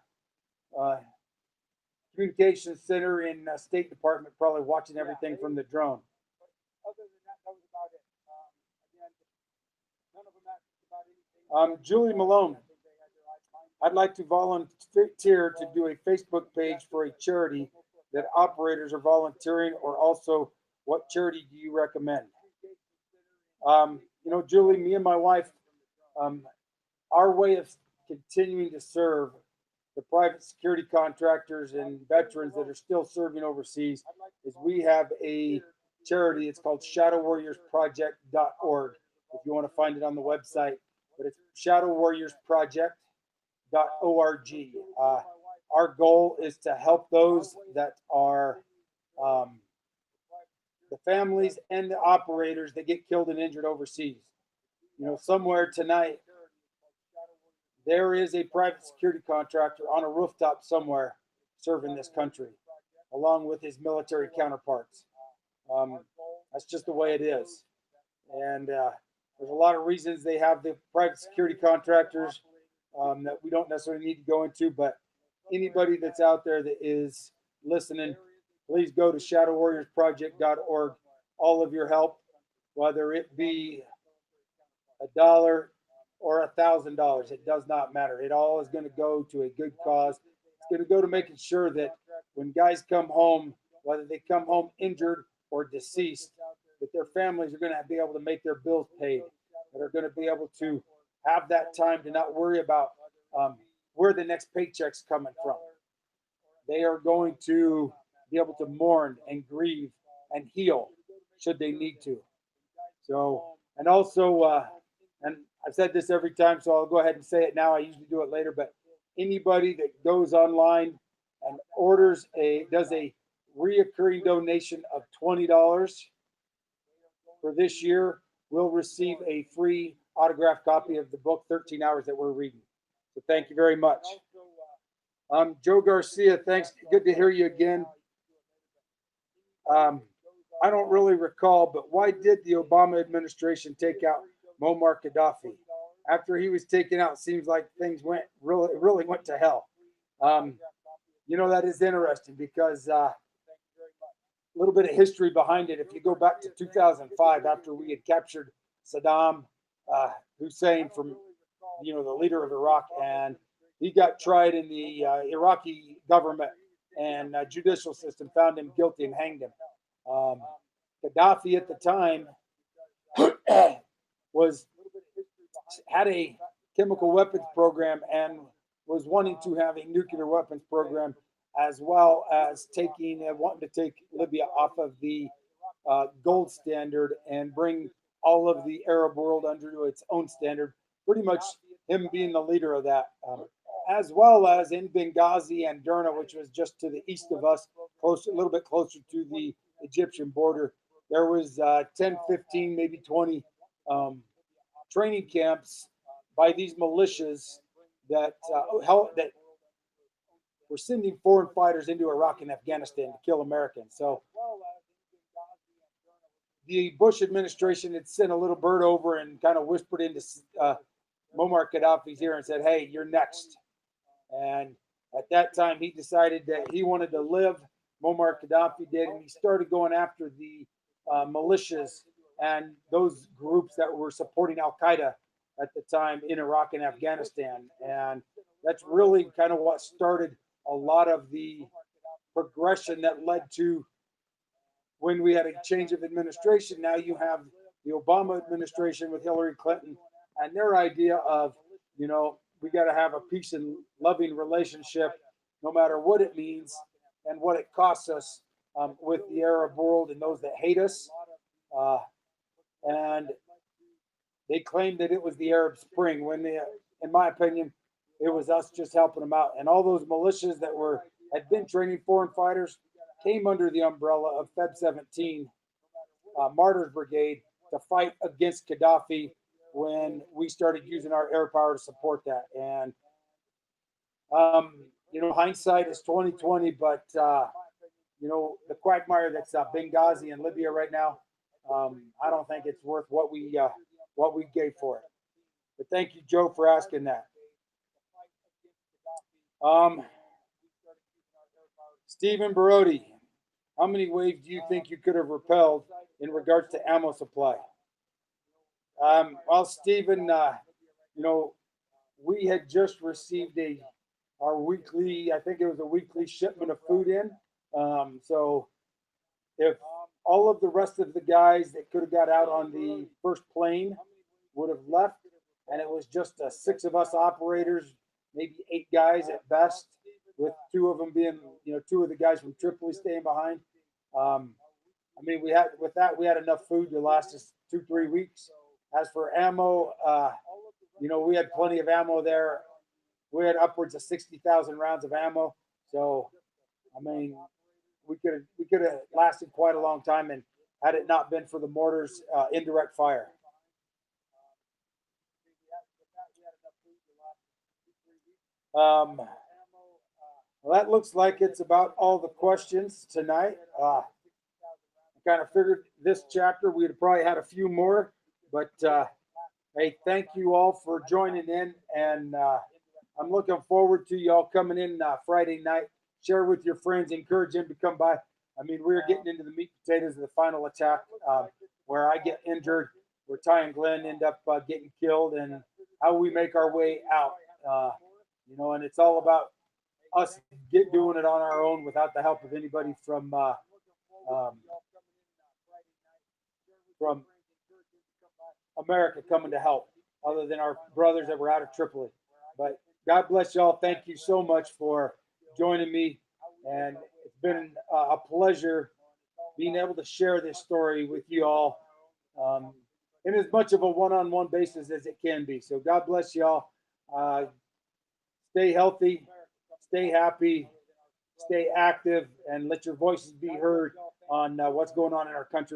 [SPEAKER 1] communications center in State Department, probably watching everything from the drone. Julie Malone, I'd like to volunteer to do a Facebook page for a charity that operators are volunteering, or also what charity do you recommend? Julie, me and my wife, our way of continuing to serve the private security contractors and veterans that are still serving overseas is we have a charity. It's called shadowwarriorsproject.org. If you want to find it on the website, but it's shadowwarriorsproject.org. Our goal is to help those that are the families and the operators that get killed and injured overseas. Somewhere tonight, there is a private security contractor on a rooftop somewhere serving this country, along with his military counterparts. That's just the way it is. And there's a lot of reasons they have the private security contractors that we don't necessarily need to go into, but anybody that's out there that is listening, please go to shadowwarriorsproject.org. All of your help, whether it be $1 or $1,000, it does not matter. It all is going to go to a good cause. It's going to go to making sure that when guys come home, whether they come home injured or deceased, that their families are going to be able to make their bills paid, that are going to be able to have that time to not worry about where the next paycheck's coming from. They are going to be able to mourn and grieve and heal should they need to. So, and also, and I've said this every time, so I'll go ahead and say it now. I usually do it later, but anybody that goes online and does a reoccurring donation of $20 for this year will receive a free autographed copy of the book, 13 Hours, that we're reading. So thank you very much. Joe Garcia, thanks. Good to hear you again. I don't really recall, but why did the Obama administration take out Muammar Gaddafi? After he was taken out, it seems like things really went to hell. That is interesting because a little bit of history behind it. If you go back to 2005, after we had captured Saddam Hussein from, the leader of Iraq, and he got tried in the Iraqi government and judicial system, found him guilty and hanged him. Gaddafi at the time had a chemical weapons program and was wanting to have a nuclear weapons program, as well as wanting to take Libya off of the gold standard and bring all of the Arab world under its own standard. Pretty much him being the leader of that, as well as in Benghazi and Derna, which was just to the east of us, a little bit closer to the Egyptian border. There was 10, 15, maybe 20 training camps by these militias that were sending foreign fighters into Iraq and Afghanistan to kill Americans. So the Bush administration had sent a little bird over and kind of whispered into Muammar Gaddafi's ear and said, "Hey, you're next." And at that time, he decided that he wanted to live. Muammar Gaddafi did, and he started going after the militias and those groups that were supporting Al Qaeda at the time in Iraq and Afghanistan. And that's really kind of what started a lot of the progression that led to when we had a change of administration. Now you have the Obama administration with Hillary Clinton and their idea of, we got to have a peace and loving relationship, no matter what it means and what it costs us with the Arab world and those that hate us. And they claimed that it was the Arab Spring when in my opinion, it was us just helping them out. And all those militias that had been training foreign fighters came under the umbrella of Feb 17 Martyrs Brigade to fight against Gaddafi when we started using our air power to support that. And hindsight is 2020, but the quagmire that's Benghazi and Libya right now, I don't think it's worth what we gave for it. But thank you, Joe, for asking that. Stephen Barodi, how many waves do you think you could have repelled in regards to ammo supply? Well, Stephen, we had just received our weekly, I think it was a weekly shipment of food in. So if all of the rest of the guys that could have got out on the first plane would have left, and it was just 6 of us operators, maybe 8 guys at best, with 2 of them being, 2 of the guys from Tripoli staying behind. We had enough food to last us 2-3 weeks. As for ammo, we had plenty of ammo there. We had upwards of 60,000 rounds of ammo. So, we could have lasted quite a long time, and had it not been for the mortars' indirect fire. Well, that looks like it's about all the questions tonight. I kind of figured this chapter we'd have probably had a few more, but hey, thank you all for joining in, and I'm looking forward to y'all coming in Friday night. Share with your friends, encourage them to come by. We're getting into the meat and potatoes of the final attack, where I get injured, where Ty and Glenn end up getting killed, and how we make our way out. And it's all about us doing it on our own without the help of anybody from America coming to help, other than our brothers that were out of Tripoli. But God bless y'all. Thank you so much for joining me, and it's been a pleasure being able to share this story with you all in as much of a one-on-one basis as it can be. So God bless y'all. Stay healthy, stay happy, stay active, and let your voices be heard on what's going on in our country.